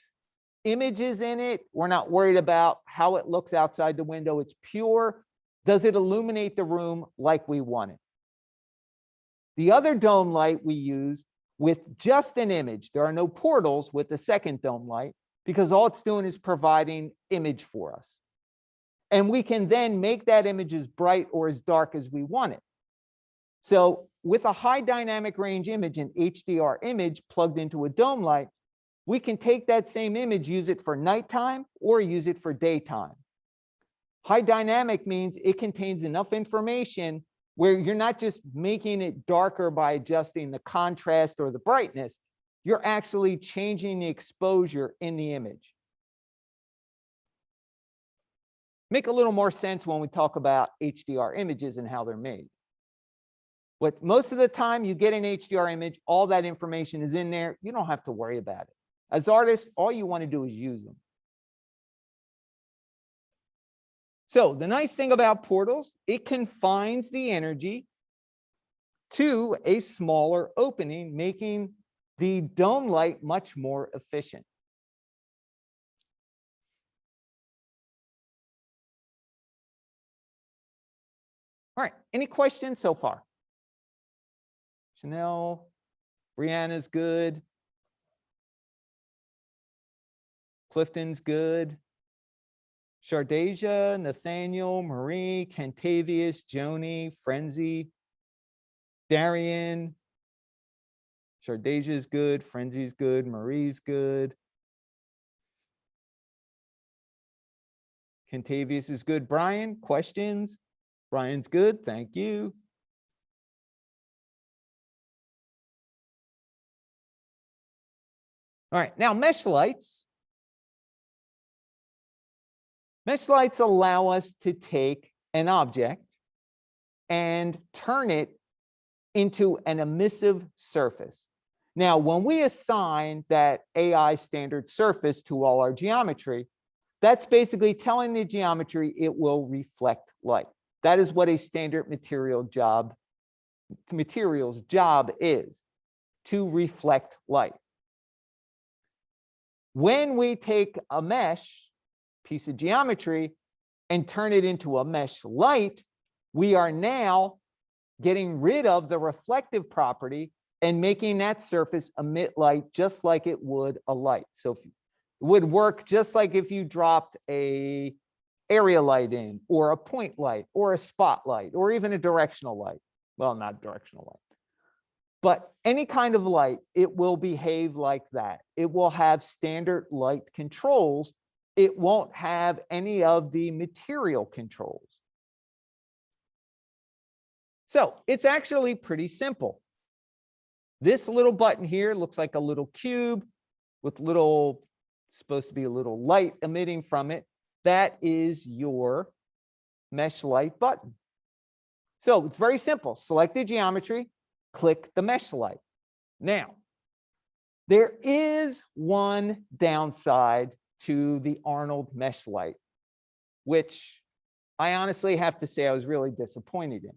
image is in it. We're not worried about how it looks outside the window. It's pure. Does it illuminate the room like we want it? The other dome light we use with just an image. There are no portals with the second dome light because all it's doing is providing image for us. And we can then make that image as bright or as dark as we want it. So with a high dynamic range image, an HDR image plugged into a dome light, we can take that same image, use it for nighttime or use it for daytime. High dynamic means it contains enough information where you're not just making it darker by adjusting the contrast or the brightness, you're actually changing the exposure in the image. Make a little more sense when we talk about HDR images and how they're made. But most of the time you get an HDR image, all that information is in there. You don't have to worry about it. As artists, all you want to do is use them. So the nice thing about portals, it confines the energy to a smaller opening, making the dome light much more efficient. All right, any questions so far? Chanel, Brianna's good. Clifton's good. Shardasia, Nathaniel, Marie, Cantavius, Joni, Frenzy, Darian. Shardasia's good. Frenzy's good. Marie's good. Cantavius is good. Brian, questions? Brian's good. Thank you. All right, now mesh lights. Mesh lights allow us to take an object and turn it into an emissive surface. Now, when we assign that AI standard surface to all our geometry, that's basically telling the geometry it will reflect light. That is what a standard material's job is, to reflect light. When we take a mesh piece of geometry and turn it into a mesh light, we are now getting rid of the reflective property and making that surface emit light just like it would a light. So it would work just like if you dropped a area light in, or a point light, or a spotlight, or even a directional light. Well, not directional light, but any kind of light, it will behave like that. It will have standard light controls. It won't have any of the material controls. So it's actually pretty simple. This little button here looks like a little cube with supposed to be a little light emitting from it. That is your mesh light button. So it's very simple. Select the geometry, click the mesh light. Now, there is one downside to the Arnold mesh light, which I honestly have to say I was really disappointed in.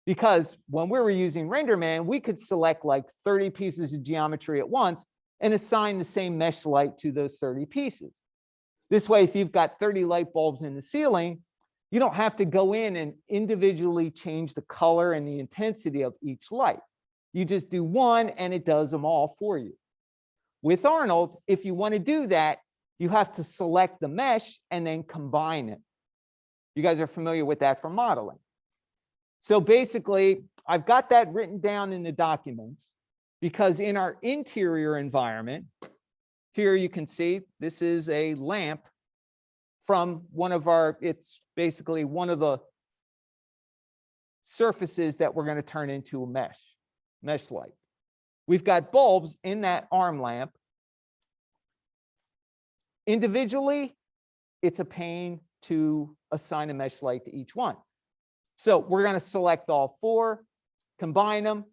Because when we were using RenderMan, we could select like 30 pieces of geometry at once and assign the same mesh light to those 30 pieces. This way, if you've got 30 light bulbs in the ceiling, you don't have to go in and individually change the color and the intensity of each light. You just do one and it does them all for you. With Arnold, if you want to do that, you have to select the mesh and then combine it. You guys are familiar with that from modeling. So basically, I've got that written down in the documents because in our interior environment, here you can see this is a lamp from one of our, it's basically one of the surfaces that we're going to turn into a mesh light. We've got bulbs in that arm lamp. Individually, it's a pain to assign a mesh light to each one. So we're going to select all four, combine them.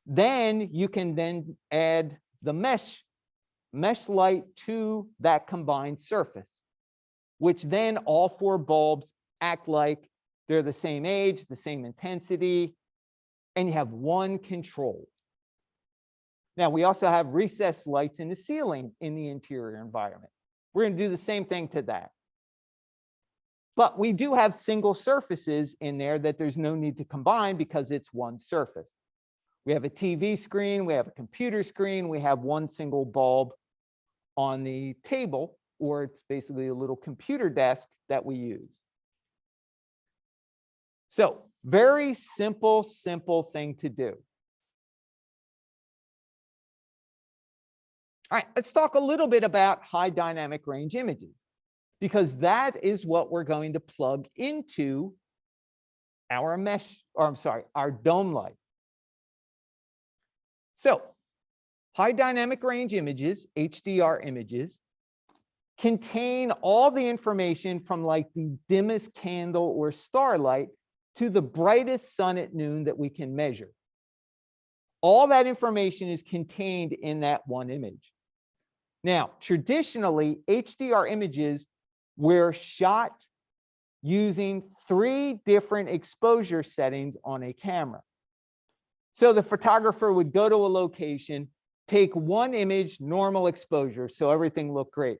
Then you can then add the mesh light to that combined surface, which then all four bulbs act like they're the same age, the same intensity, and you have one control. Now, we also have recessed lights in the ceiling in the interior environment. We're going to do the same thing to that. But we do have single surfaces in there that there's no need to combine because it's one surface. We have a TV screen, we have a computer screen, we have one single bulb on the table, or it's basically a little computer desk that we use. So very simple thing to do. All right, let's talk a little bit about high dynamic range images, because that is what we're going to plug into our our dome light. So high dynamic range images, HDR images, contain all the information from like the dimmest candle or starlight to the brightest sun at noon that we can measure. All that information is contained in that one image. Now, traditionally, HDR images were shot using 3 different exposure settings on a camera. So the photographer would go to a location, take one image, normal exposure, so everything looked great.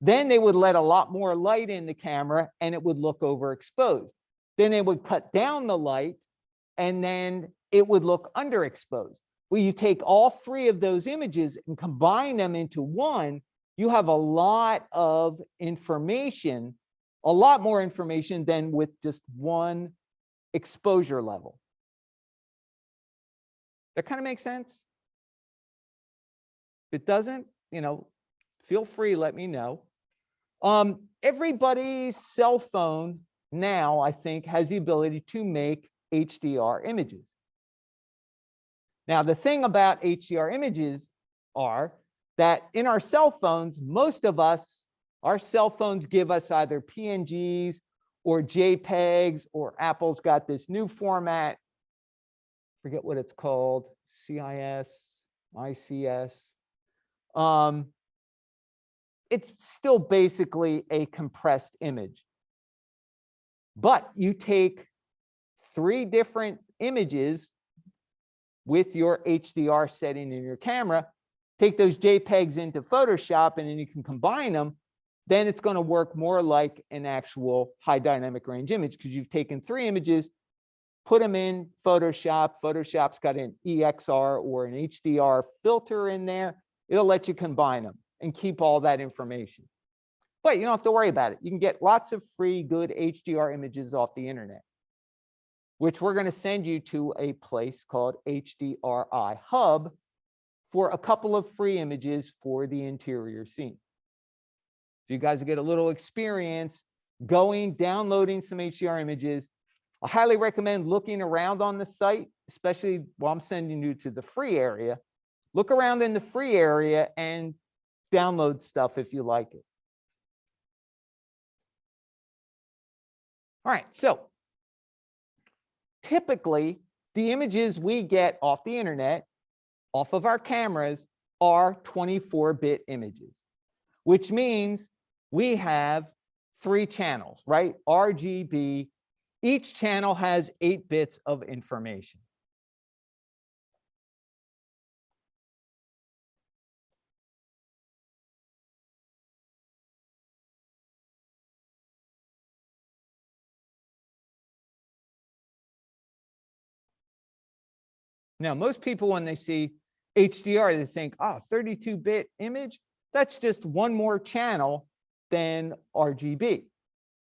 Then they would let a lot more light in the camera and it would look overexposed. Then they would cut down the light and then it would look underexposed. Well, you take all 3 of those images and combine them into one, you have a lot of information, a lot more information than with just one exposure level. That kind of makes sense? If it doesn't, feel free, let me know. Everybody's cell phone now, I think, has the ability to make HDR images. Now, the thing about HDR images are that in our cell phones, most of us, our cell phones give us either PNGs or JPEGs, or Apple's got this new format, forget what it's called, CIS, ICS. It's still basically a compressed image. But you take 3 different images with your HDR setting in your camera, take those JPEGs into Photoshop, and then you can combine them, then it's going to work more like an actual high dynamic range image because you've taken 3 images, put them in Photoshop. Photoshop's got an EXR or an HDR filter in there. It'll let you combine them and keep all that information. But you don't have to worry about it. You can get lots of free, good HDR images off the internet, which we're going to send you to a place called HDRI Hub for a couple of free images for the interior scene. So you guys will get a little experience going, downloading some HDR images. I highly recommend looking around on the site, especially while I'm sending you to the free area. Look around in the free area and download stuff if you like it. All right, so typically the images we get off the internet, off of our cameras, are 24-bit images, which means we have 3 channels, right? RGB. Each channel has 8 bits of information. Now, most people, when they see HDR, they think, oh, 32-bit image, that's just one more channel than RGB.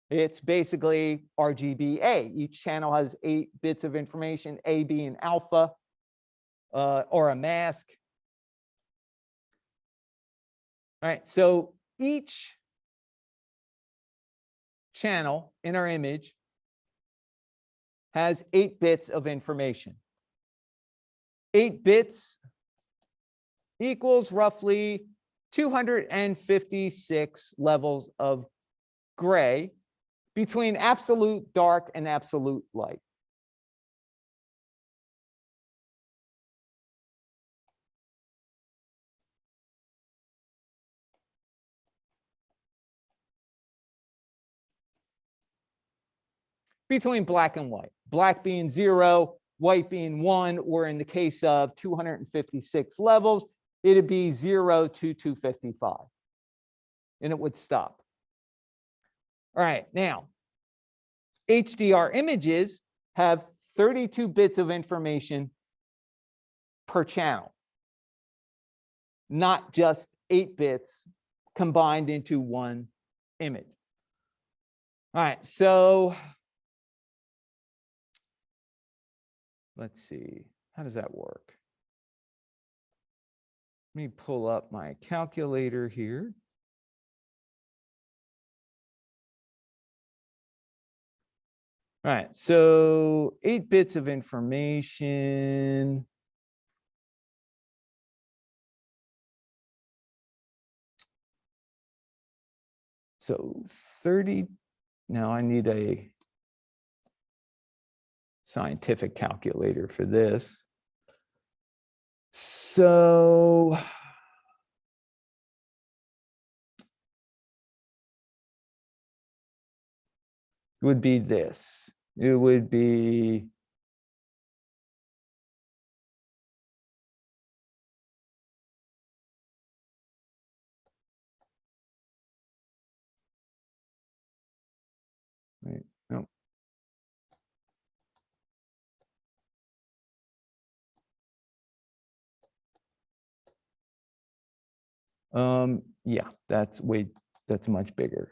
It's basically RGBA. Each channel has 8 bits of information, A being alpha or a mask. All right, so each channel in our image has 8 bits of information. 8 bits equals roughly 256 levels of gray between absolute dark and absolute light. Between black and white, black being 0, white being 1, or in the case of 256 levels, it'd be 0 to 255, and it would stop. All right, now, HDR images have 32 bits of information per channel, not just 8 bits combined into one image. All right, so let's see, how does that work? Let me pull up my calculator here. All right, so 8 bits of information. So 30, now I need a scientific calculator for this. So it would be this. It would be wait, no. Yeah, that's much bigger.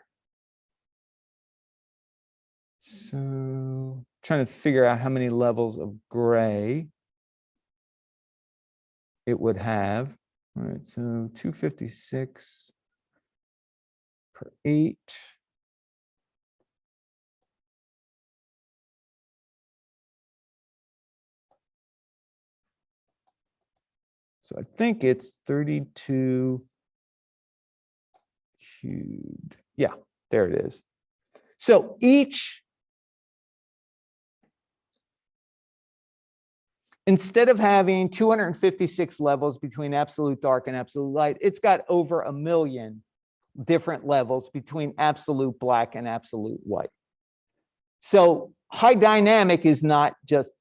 So trying to figure out how many levels of gray it would have. All right, so 256 per 8. So I think it's 32 cubed. Yeah, there it is. So instead of having 256 levels between absolute dark and absolute light, it's got over 1 million different levels between absolute black and absolute white. So high dynamic is not just,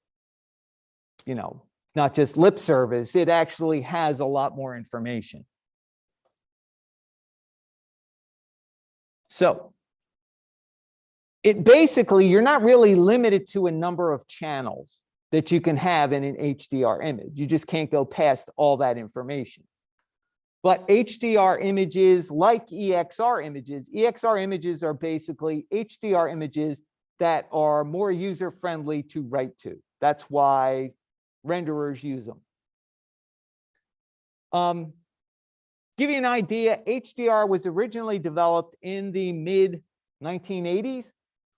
not just lip service. It actually has a lot more information. So it basically, you're not really limited to a number of channels that you can have in an HDR image. You just can't go past all that information. But HDR images, like EXR images are basically HDR images that are more user-friendly to write to. That's why renderers use them. Give you an idea, HDR was originally developed in the mid-1980s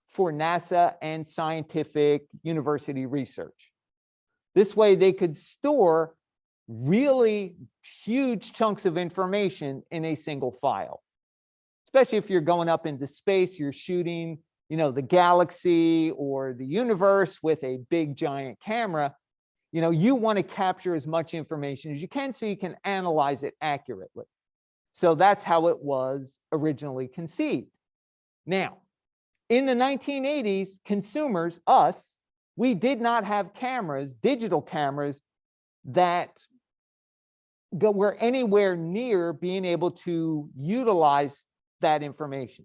for NASA and scientific university research. This way they could store really huge chunks of information in a single file. Especially if you're going up into space, you're shooting, the galaxy or the universe with a big giant camera. You want to capture as much information as you can so you can analyze it accurately. So that's how it was originally conceived. Now, in the 1980s, consumers, us, we did not have cameras, digital cameras, that were anywhere near being able to utilize that information.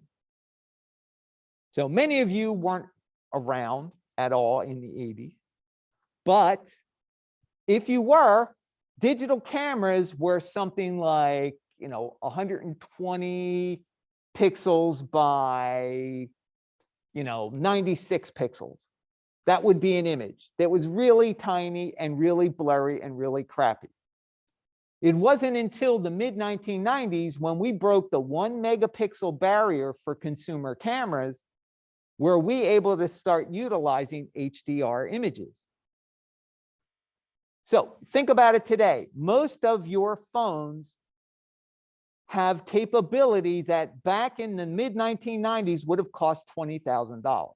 So many of you weren't around at all in the 80s, but if you were, digital cameras were something like, 120 pixels by, 96 pixels. That would be an image that was really tiny and really blurry and really crappy. It wasn't until the mid-1990s when we broke the 1 megapixel barrier for consumer cameras were we able to start utilizing HDR images. So think about it today. Most of your phones have capability that back in the mid-1990s would have cost $20,000.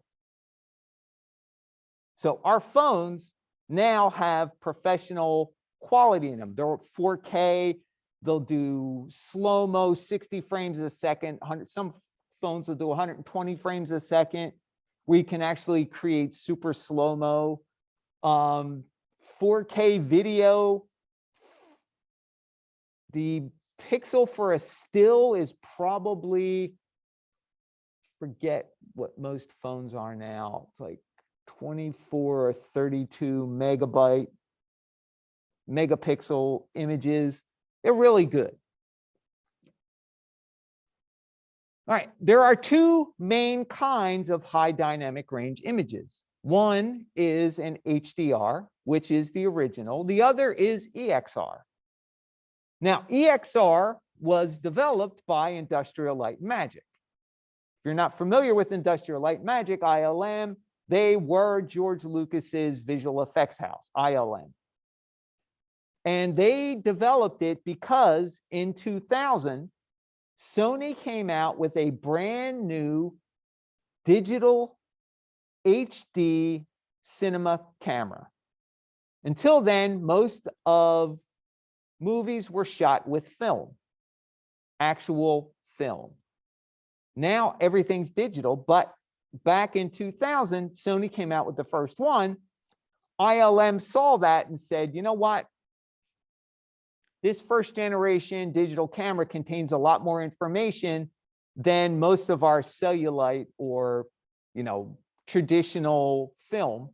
So our phones now have professional quality in them. They're 4K, they'll do slow-mo 60 frames a second, some phones will do 120 frames a second. We can actually create super slow-mo. 4K video, the pixel for a still is probably, forget what most phones are now, it's like 24 or 32 megapixel images. They're really good. All right, there are two main kinds of high dynamic range images. One is an HDR, which is the original. The other is EXR. Now, EXR was developed by Industrial Light and Magic. If you're not familiar with Industrial Light and Magic, ILM, they were George Lucas's visual effects house, ILM. And they developed it because in 2000, Sony came out with a brand new digital HD cinema camera. Until then, most of movies were shot with film, actual film. Now everything's digital, but back in 2000, Sony came out with the first one. ILM saw that and said, you know what? This first generation digital camera contains a lot more information than most of our cellulite or, traditional film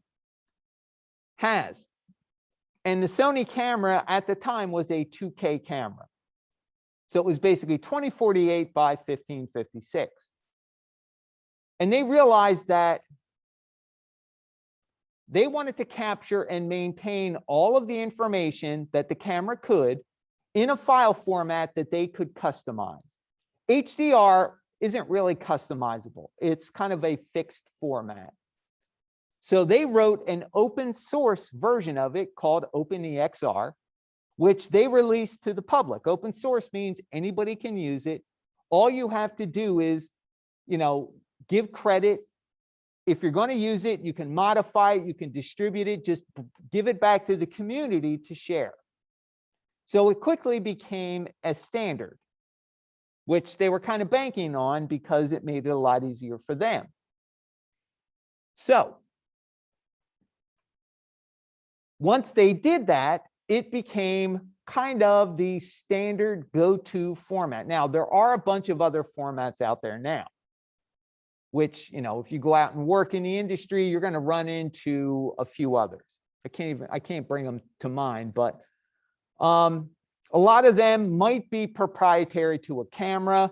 has. And the Sony camera at the time was a 2K camera. So it was basically 2048 by 1556. And they realized that they wanted to capture and maintain all of the information that the camera could in a file format that they could customize. HDR isn't really customizable. It's kind of a fixed format. So they wrote an open source version of it called OpenEXR, which they released to the public. Open source means anybody can use it. All you have to do is, give credit. If you're going to use it, you can modify it, you can distribute it, just give it back to the community to share. So it quickly became a standard, which they were kind of banking on because it made it a lot easier for them. So once they did that, it became kind of the standard go-to format. Now, there are a bunch of other formats out there now, which, if you go out and work in the industry, you're going to run into a few others. I can't bring them to mind, but a lot of them might be proprietary to a camera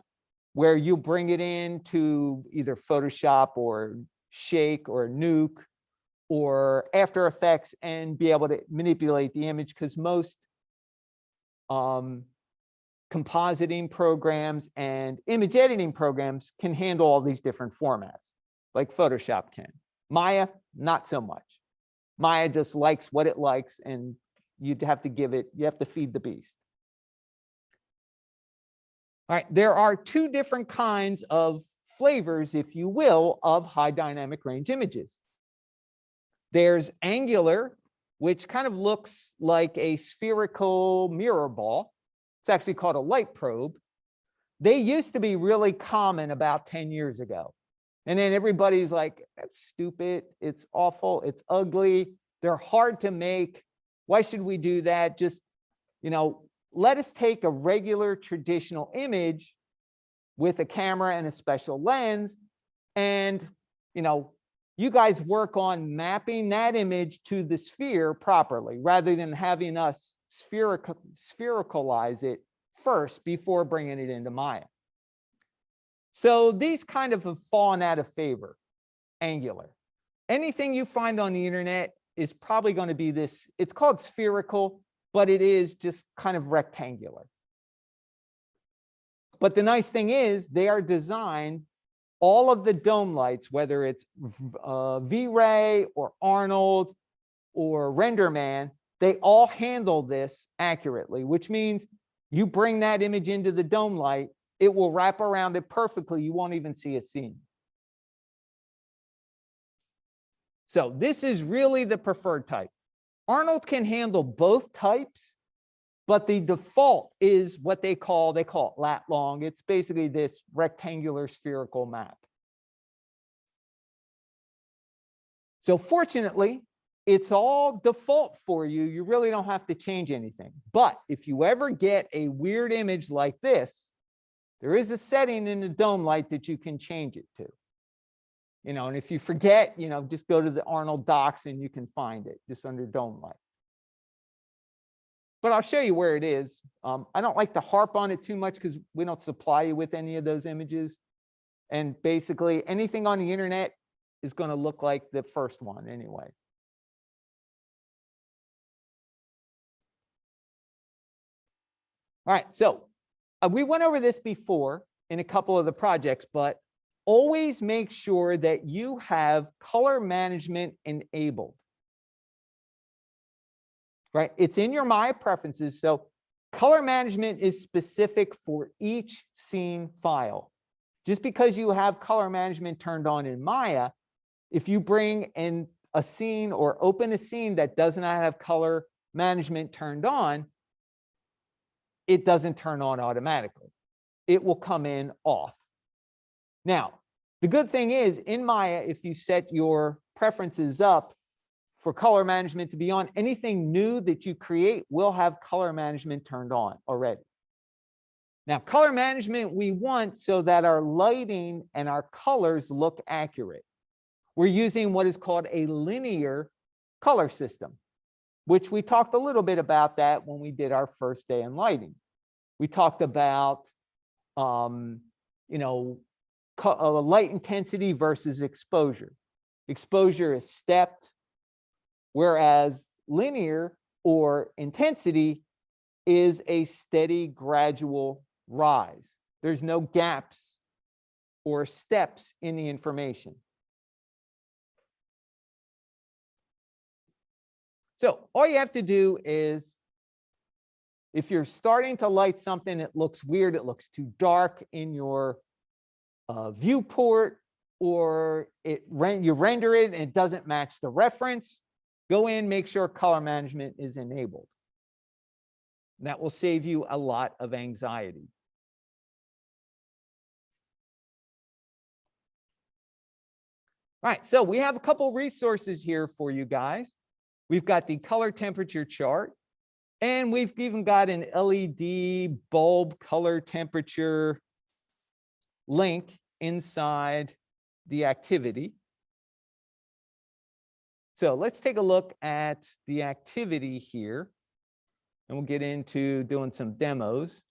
where you bring it in to either Photoshop or Shake or Nuke or After Effects and be able to manipulate the image, because most compositing programs and image editing programs can handle all these different formats, like Photoshop can. Maya, not so much. Maya just likes what it likes, and you have to feed the beast. All right, there are two different kinds of flavors, if you will, of high dynamic range images. There's angular, which kind of looks like a spherical mirror ball. It's actually called a light probe. They used to be really common about 10 years ago. And then everybody's like, that's stupid. It's awful. It's ugly. They're hard to make. Why should we do that? Just, let us take a regular traditional image with a camera and a special lens. And, you guys work on mapping that image to the sphere properly, rather than having us sphericalize it first before bringing it into Maya. So these kind of have fallen out of favor, angular. Anything you find on the internet is probably going to be this, it's called spherical, but it is just kind of rectangular. But the nice thing is they are designed, all of the dome lights, whether it's V-Ray or Arnold or RenderMan, they all handle this accurately, which means you bring that image into the dome light, it will wrap around it perfectly. You won't even see a seam. So this is really the preferred type. Arnold can handle both types, but the default is what they call it lat long. It's basically this rectangular spherical map. So fortunately, it's all default for you. You really don't have to change anything. But if you ever get a weird image like this, there is a setting in the dome light that you can change it to. And if you forget, just go to the Arnold docs and you can find it just under dome light. But I'll show you where it is. I don't like to harp on it too much because we don't supply you with any of those images. And basically anything on the internet is going to look like the first one anyway. All right, so we went over this before in a couple of the projects, but always make sure that you have color management enabled. Right? It's in your Maya preferences. So color management is specific for each scene file. Just because you have color management turned on in Maya, if you bring in a scene or open a scene that does not have color management turned on, it doesn't turn on automatically. It will come in off. Now, the good thing is in Maya, if you set your preferences up for color management to be on, anything new that you create will have color management turned on already. Now, color management we want so that our lighting and our colors look accurate. We're using what is called a linear color system, which we talked a little bit about that when we did our first day in lighting. We talked about, light intensity versus exposure. Exposure is stepped, whereas linear or intensity is a steady, gradual rise. There's no gaps or steps in the information. So all you have to do is, if you're starting to light something, it looks weird, it looks too dark in your viewport, or you render it and it doesn't match the reference, go in, make sure color management is enabled. That will save you a lot of anxiety. All right, so we have a couple resources here for you guys. We've got the color temperature chart, and we've even got an LED bulb color temperature link inside the activity. So let's take a look at the activity here, and we'll get into doing some demos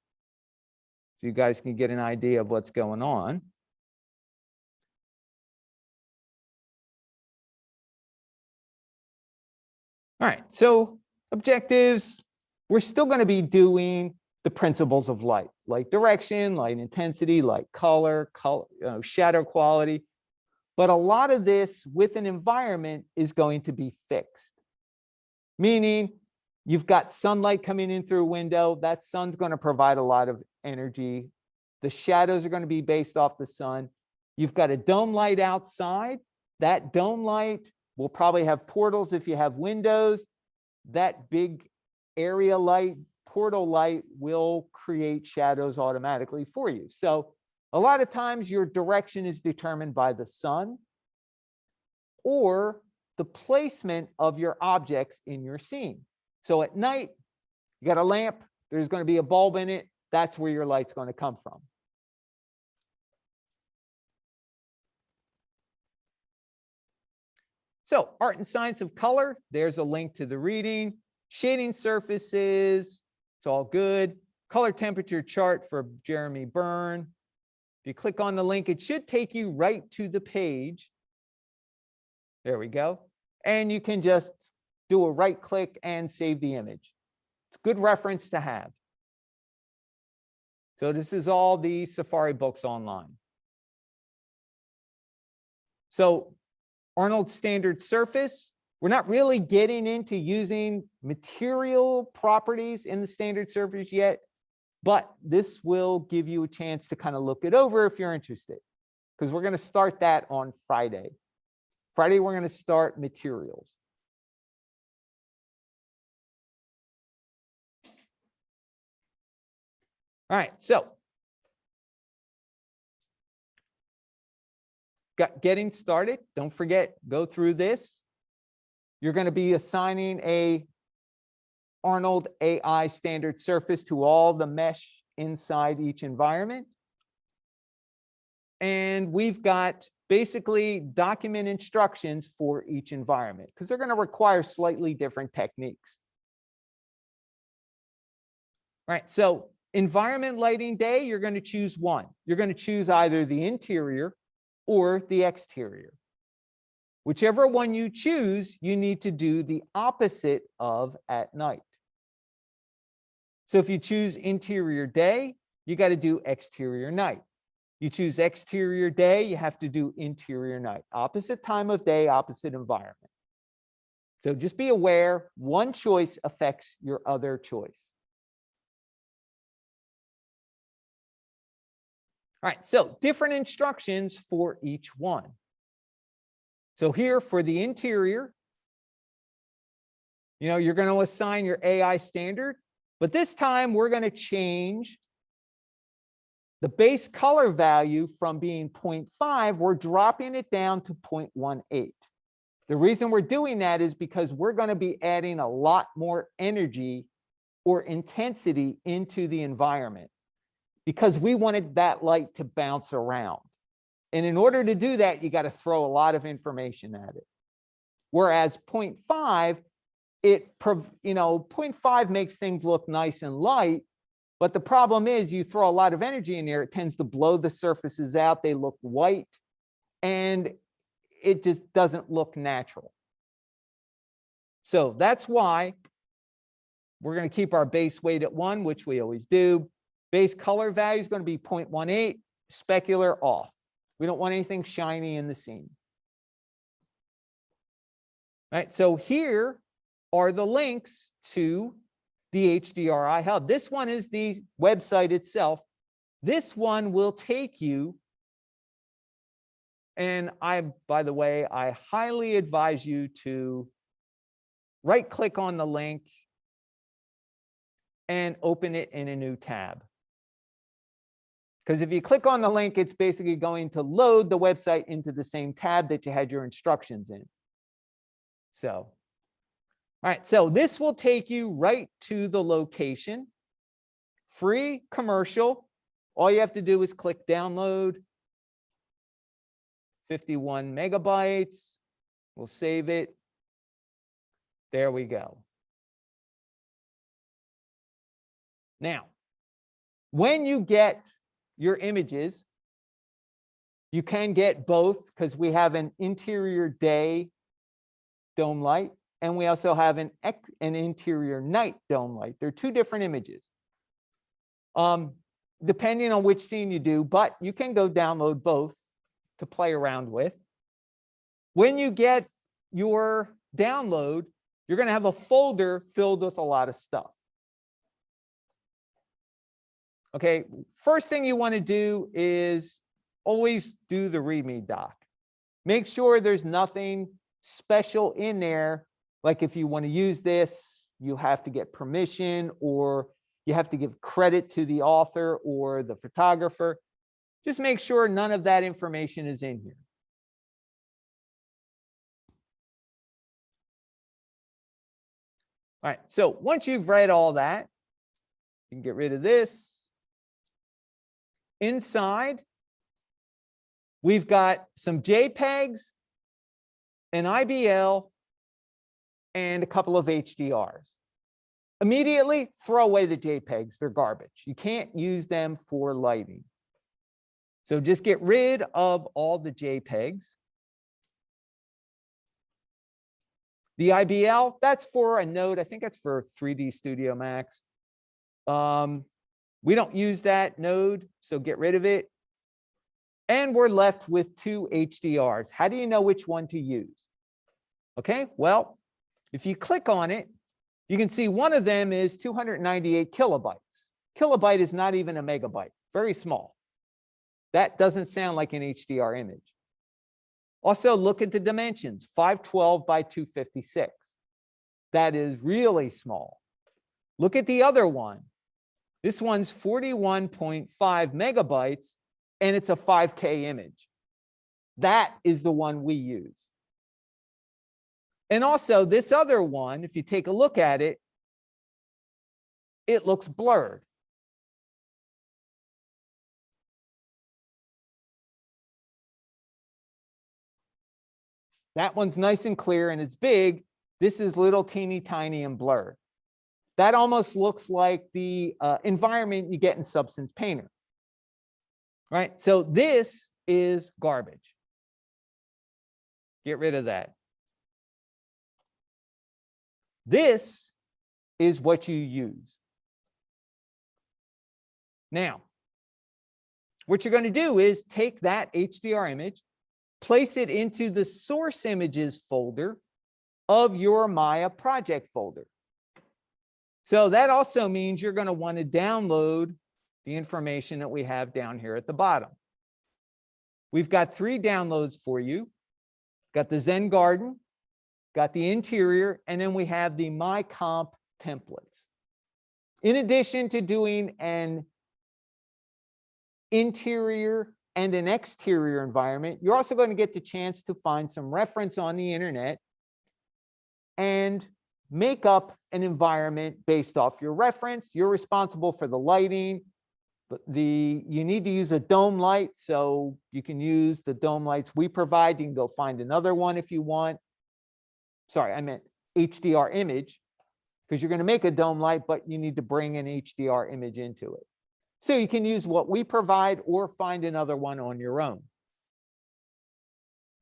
so you guys can get an idea of what's going on. All right, so objectives, we're still going to be doing the principles of light direction, light intensity, light color, shadow quality. But a lot of this with an environment is going to be fixed. Meaning you've got sunlight coming in through a window, that sun's going to provide a lot of energy. The shadows are going to be based off the sun. You've got a dome light outside. That dome light will probably have portals if you have windows. That big area light portal light will create shadows automatically for you. So a lot of times your direction is determined by the sun or the placement of your objects in your scene. So at night, you got a lamp, there's going to be a bulb in it. That's where your light's going to come from. So art and science of color, there's a link to the reading. Shading surfaces, it's all good. Color temperature chart for Jeremy Byrne. If you click on the link, it should take you right to the page. There we go. And you can just do a right click and save the image. It's a good reference to have. So this is all the Safari books online. So Arnold standard surface, we're not really getting into using material properties in the standard surface yet, but this will give you a chance to kind of look it over if you're interested, because we're going to start that on Friday. Friday, we're going to start materials. All right, so getting started. Don't forget, go through this. You're going to be assigning a Arnold AI standard surface to all the mesh inside each environment. And we've got basically document instructions for each environment because they're going to require slightly different techniques. All right, so environment lighting day, you're going to choose one. You're going to choose either the interior or the exterior. Whichever one you choose, you need to do the opposite of at night. So if you choose interior day, you got to do exterior night. You choose exterior day, you have to do interior night. Opposite time of day, opposite environment. So just be aware, one choice affects your other choice. All right, so different instructions for each one. So here for the interior, you're going to assign your AI standard, but this time we're going to change the base color value from being 0.5, we're dropping it down to 0.18. The reason we're doing that is because we're going to be adding a lot more energy or intensity into the environment because we wanted that light to bounce around. And in order to do that, you got to throw a lot of information at it. Whereas 0.5, 0.5 makes things look nice and light, but the problem is you throw a lot of energy in there, it tends to blow the surfaces out, they look white, and it just doesn't look natural. So that's why we're going to keep our base weight at 1, which we always do. Base color value is going to be 0.18, specular off. We don't want anything shiny in the scene. All right, so here are the links to the HDRI Hub. This one is the website itself. This one will take you, and by the way, I highly advise you to right-click on the link and open it in a new tab. Because if you click on the link, it's basically going to load the website into the same tab that you had your instructions in. So, all right, so this will take you right to the location. Free, commercial. All you have to do is click download. 51 megabytes. We'll save it. There we go. Now, when you get your images, you can get both because we have an interior day dome light and we also have an interior night dome light. They're two different images. Depending on which scene you do, but you can go download both to play around with. When you get your download, you're going to have a folder filled with a lot of stuff. Okay, first thing you want to do is always do the README doc. Make sure there's nothing special in there. Like if you want to use this, you have to get permission, or You have to give credit to the author or the photographer. Just make sure none of that information is in here. All right, so once you've read all that, you can get rid of this. Inside, we've got some JPEGs, an IBL, and a couple of HDRs. Immediately throw away the JPEGs, they're garbage. You can't use them for lighting. So just get rid of all the JPEGs. The IBL, that's for a node, I think that's for 3D Studio Max. We don't use that node, so get rid of it. And we're left with 2 HDRs. How do you know which one to use? Okay, well, if you click on it, you can see one of them is 298 kilobytes. Kilobyte is not even a megabyte, very small. That doesn't sound like an HDR image. Also, look at the dimensions, 512 by 256. That is really small. Look at the other one. This one's 41.5 megabytes, and it's a 5K image. That is the one we use. And also, this other one, if you take a look at it, it looks blurred. That one's nice and clear and it's big. This is little teeny tiny and blurred. That almost looks like the environment you get in Substance Painter, right? So this is garbage. Get rid of that. This is what you use. Now, what you're going to do is take that HDR image, place it into the source images folder of your Maya project folder. So that also means you're going to want to download the information that we have down here at the bottom. We've got 3 downloads for you. Got the Zen Garden, got the interior, and then we have the My Comp templates. In addition to doing an interior and an exterior environment, you're also going to get the chance to find some reference on the internet and make up an environment based off your reference. You're responsible for the lighting. You need to use a dome light, so you can use the dome lights we provide. You can go find another one if you want. Sorry, I meant HDR image, because you're going to make a dome light, but you need to bring an HDR image into it. So you can use what we provide or find another one on your own.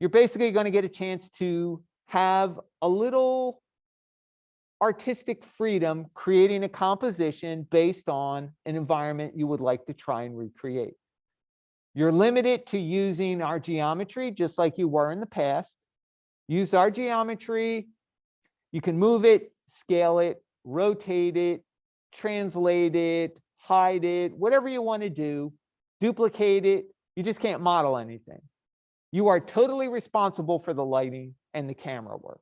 You're basically going to get a chance to have a little artistic freedom creating a composition based on an environment you would like to try and recreate. You're limited to using our geometry just like you were in the past. Use our geometry. You can move it, scale it, rotate it, translate it, hide it, whatever you want to do, duplicate it. You just can't model anything. You are totally responsible for the lighting and the camera work.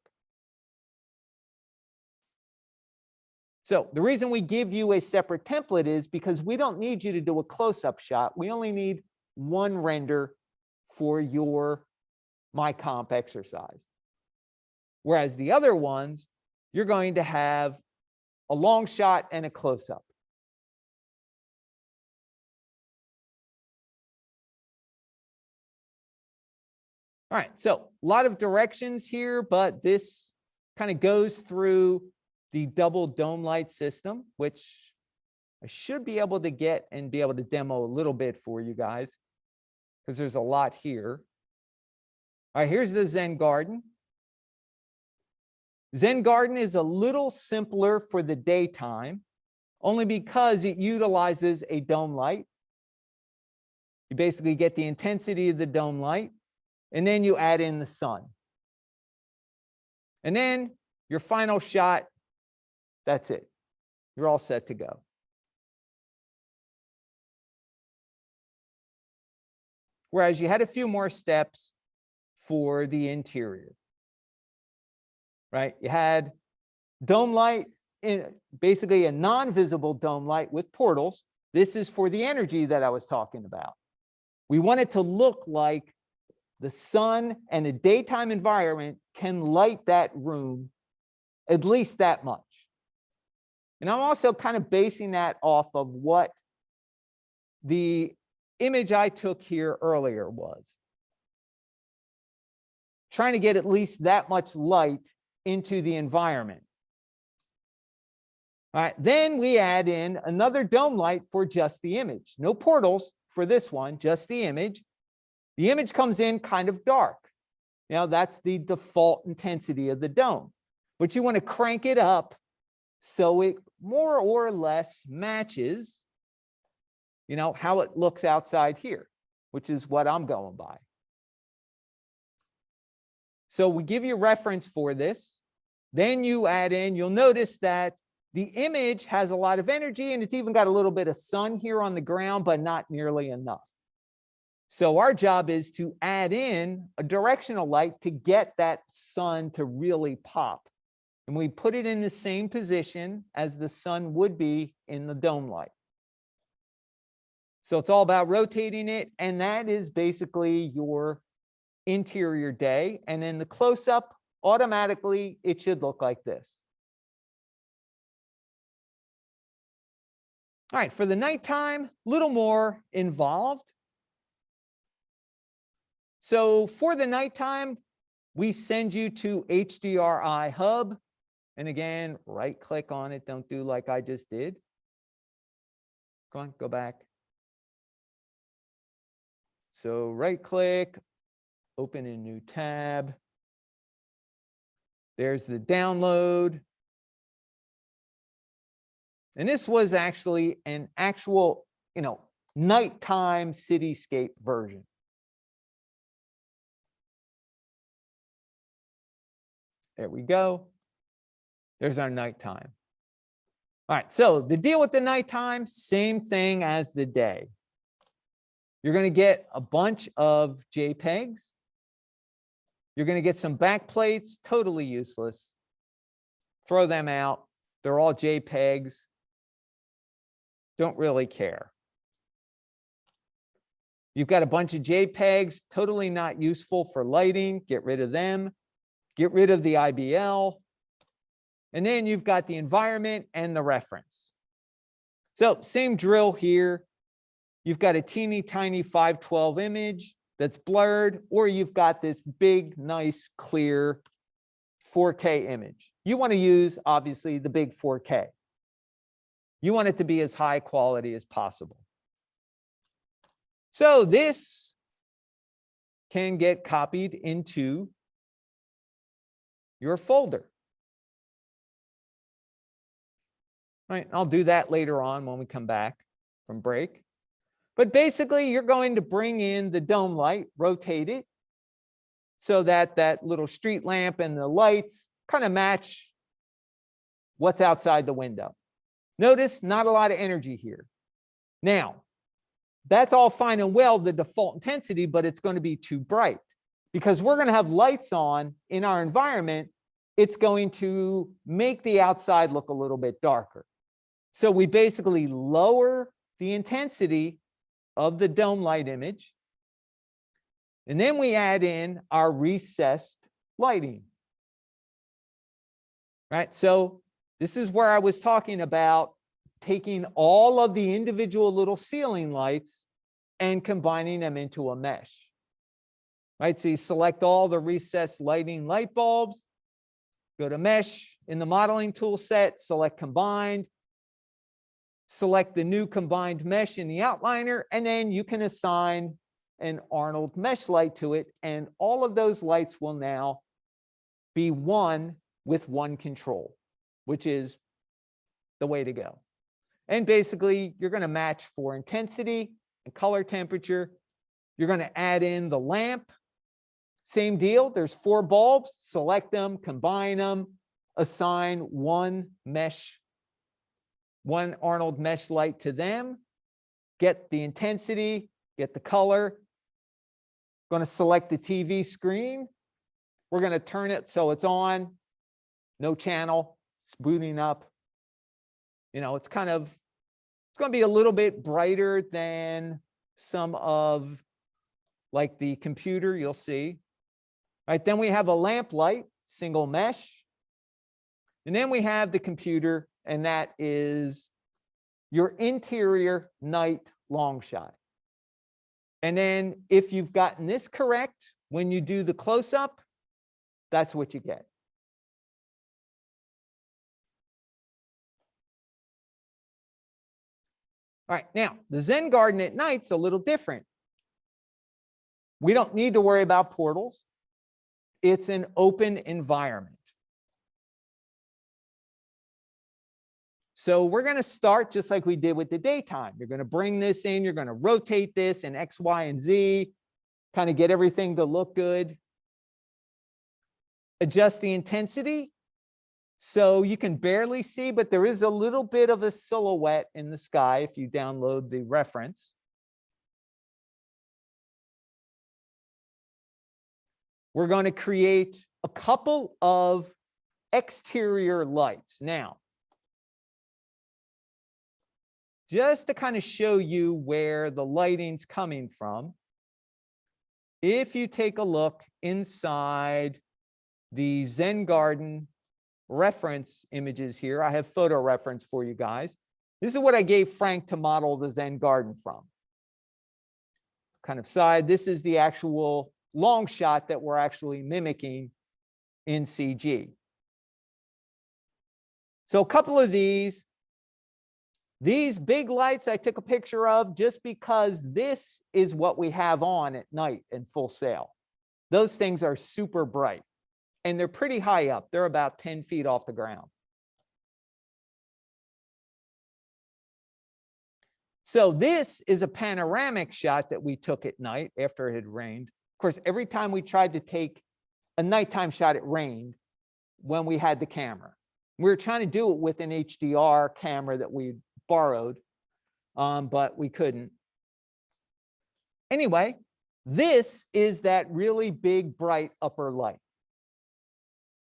So the reason we give you a separate template is because we don't need you to do a close-up shot. We only need one render for your My Comp exercise. Whereas the other ones, you're going to have a long shot and a close-up. All right, so a lot of directions here, but this kind of goes through the double dome light system, which I should be able to get and be able to demo a little bit for you guys, because there's a lot here. All right, here's the Zen Garden. Zen Garden is a little simpler for the daytime, only because it utilizes a dome light. You basically get the intensity of the dome light, and then you add in the sun. And then your final shot, that's it. You're all set to go. Whereas you had a few more steps for the interior, right? You had dome light, basically a non-visible dome light with portals. This is for the energy that I was talking about. We want it to look like the sun and the daytime environment can light that room at least that much. And I'm also kind of basing that off of what the image I took here earlier was. Trying to get at least that much light into the environment. All right, then we add in another dome light for just the image. No portals for this one, just the image. The image comes in kind of dark. Now that's the default intensity of the dome. But you want to crank it up so it more or less matches, how it looks outside here, which is what I'm going by. So we give you a reference for this. Then you add in, you'll notice that the image has a lot of energy and it's even got a little bit of sun here on the ground, but not nearly enough. So our job is to add in a directional light to get that sun to really pop. And we put it in the same position as the sun would be in the dome light. So it's all about rotating it. And that is basically your interior day. And in the close-up, automatically, it should look like this. All right, for the nighttime, a little more involved. So for the nighttime, we send you to HDRI Hub. And again, right click on it. Don't do like I just did. Go on, go back. So right click, open a new tab. There's the download. And this was actually an actual, nighttime cityscape version. There we go. There's our nighttime. All right, so the deal with the nighttime, same thing as the day. You're going to get a bunch of JPEGs. You're going to get some backplates, totally useless. Throw them out. They're all JPEGs. Don't really care. You've got a bunch of JPEGs, totally not useful for lighting. Get rid of them. Get rid of the IBL. And then you've got the environment and the reference. So same drill here. You've got a teeny tiny 512 image that's blurred, or you've got this big, nice, clear 4K image. You want to use, obviously, the big 4K. You want it to be as high quality as possible. So this can get copied into your folder. All right, I'll do that later on when we come back from break. But basically, you're going to bring in the dome light, rotate it, so that that little street lamp and the lights kind of match what's outside the window. Notice not a lot of energy here. Now, that's all fine and well, the default intensity, but it's going to be too bright. Because we're going to have lights on in our environment, it's going to make the outside look a little bit darker. So we basically lower the intensity of the dome light image. And then we add in our recessed lighting. Right? So this is where I was talking about taking all of the individual little ceiling lights and combining them into a mesh. Right? So you select all the recessed lighting light bulbs, go to mesh in the modeling tool set, select combined, select the new combined mesh in the outliner, and then you can assign an Arnold mesh light to it. And all of those lights will now be one with one control, which is the way to go. And basically, you're going to match for intensity and color temperature. You're going to add in the lamp. Same deal. There's 4 bulbs. Select them, combine them, assign one Arnold mesh light to them, get the intensity, get the color. Going to select the TV screen. We're going to turn it so it's on, no channel, it's booting up. It's going to be a little bit brighter than some of like the computer, you'll see. All right, then we have a lamp light, single mesh. And then we have the computer, and that is your interior night long shot. And then if you've gotten this correct, when you do the close-up, that's what you get. All right, now the Zen garden at night's a little different. We don't need to worry about portals. It's an open environment. So we're going to start just like we did with the daytime. You're going to bring this in, you're going to rotate this in X, Y, and Z, kind of get everything to look good. Adjust the intensity so you can barely see, but there is a little bit of a silhouette in the sky if you download the reference. We're going to create a couple of exterior lights. Now, just to kind of show you where the lighting's coming from, if you take a look inside the Zen garden reference images here, I have photo reference for you guys. This is what I gave Frank to model the Zen garden from. Kind of side, this is the actual long shot that we're actually mimicking in CG. So a couple of these big lights I took a picture of just because this is what we have on at night in full sail. Those things are super bright and they're pretty high up. They're about 10 feet off the ground. So this is a panoramic shot that we took at night after it had rained. Of course, every time we tried to take a nighttime shot, it rained when we had the camera. We were trying to do it with an HDR camera that we borrowed, but we couldn't. Anyway, this is that really big, bright upper light.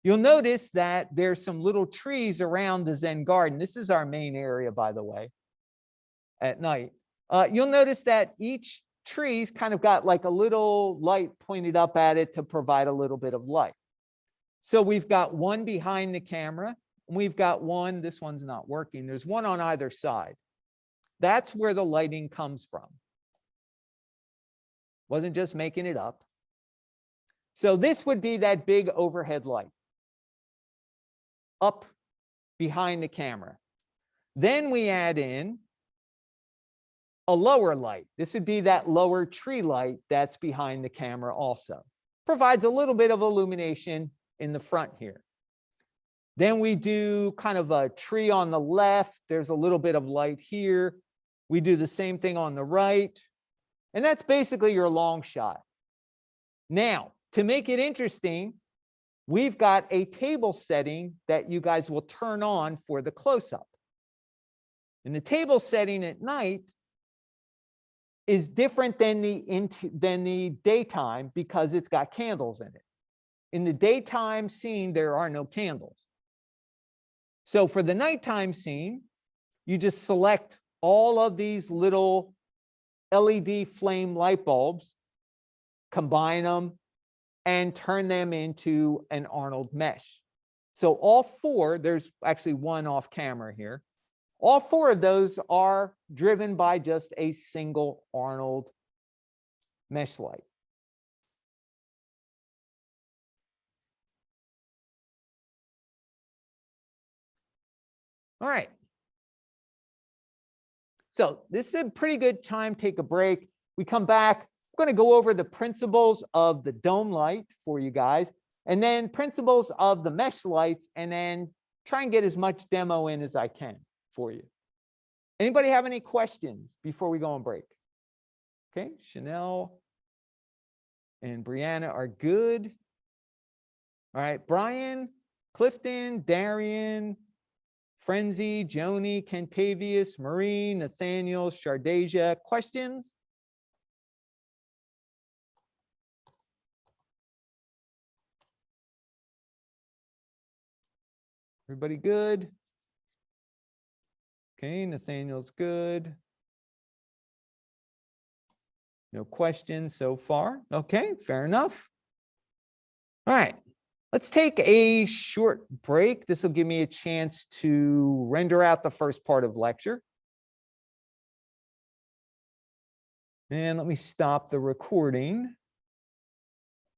You'll notice that there's some little trees around the Zen garden. This is our main area, by the way, at night. You'll notice that each tree's kind of got like a little light pointed up at it to provide a little bit of light. So we've got one behind the camera. We've got one, this one's not working. There's one on either side. That's where the lighting comes from. Wasn't just making it up. So this would be that big overhead light up behind the camera. Then we add in a lower light. This would be that lower tree light that's behind the camera also. Provides a little bit of illumination in the front here. Then we do kind of a tree on the left. There's a little bit of light here. We do the same thing on the right. And that's basically your long shot. Now, to make it interesting, we've got a table setting that you guys will turn on for the close-up. And the table setting at night is different than the daytime because it's got candles in it. In the daytime scene, there are no candles. So for the nighttime scene, you just select all of these little LED flame light bulbs, combine them, and turn them into an Arnold mesh. So all four, there's actually one off camera here. All four of those are driven by just a single Arnold mesh light. All right. So this is a pretty good time. Take a break. We come back. I'm going to go over the principles of the dome light for you guys, and then principles of the mesh lights, and then try and get as much demo in as I can for you. Anybody have any questions before we go on break? Okay, Chanel and Brianna are good. All right, Brian, Clifton, Darian, Frenzy, Joni, Kentavious, Marie, Nathaniel, Shardasia. Questions? Everybody good? Okay, Nathaniel's good. No questions so far. Okay, fair enough. All right, let's take a short break. This will give me a chance to render out the first part of lecture. And let me stop the recording.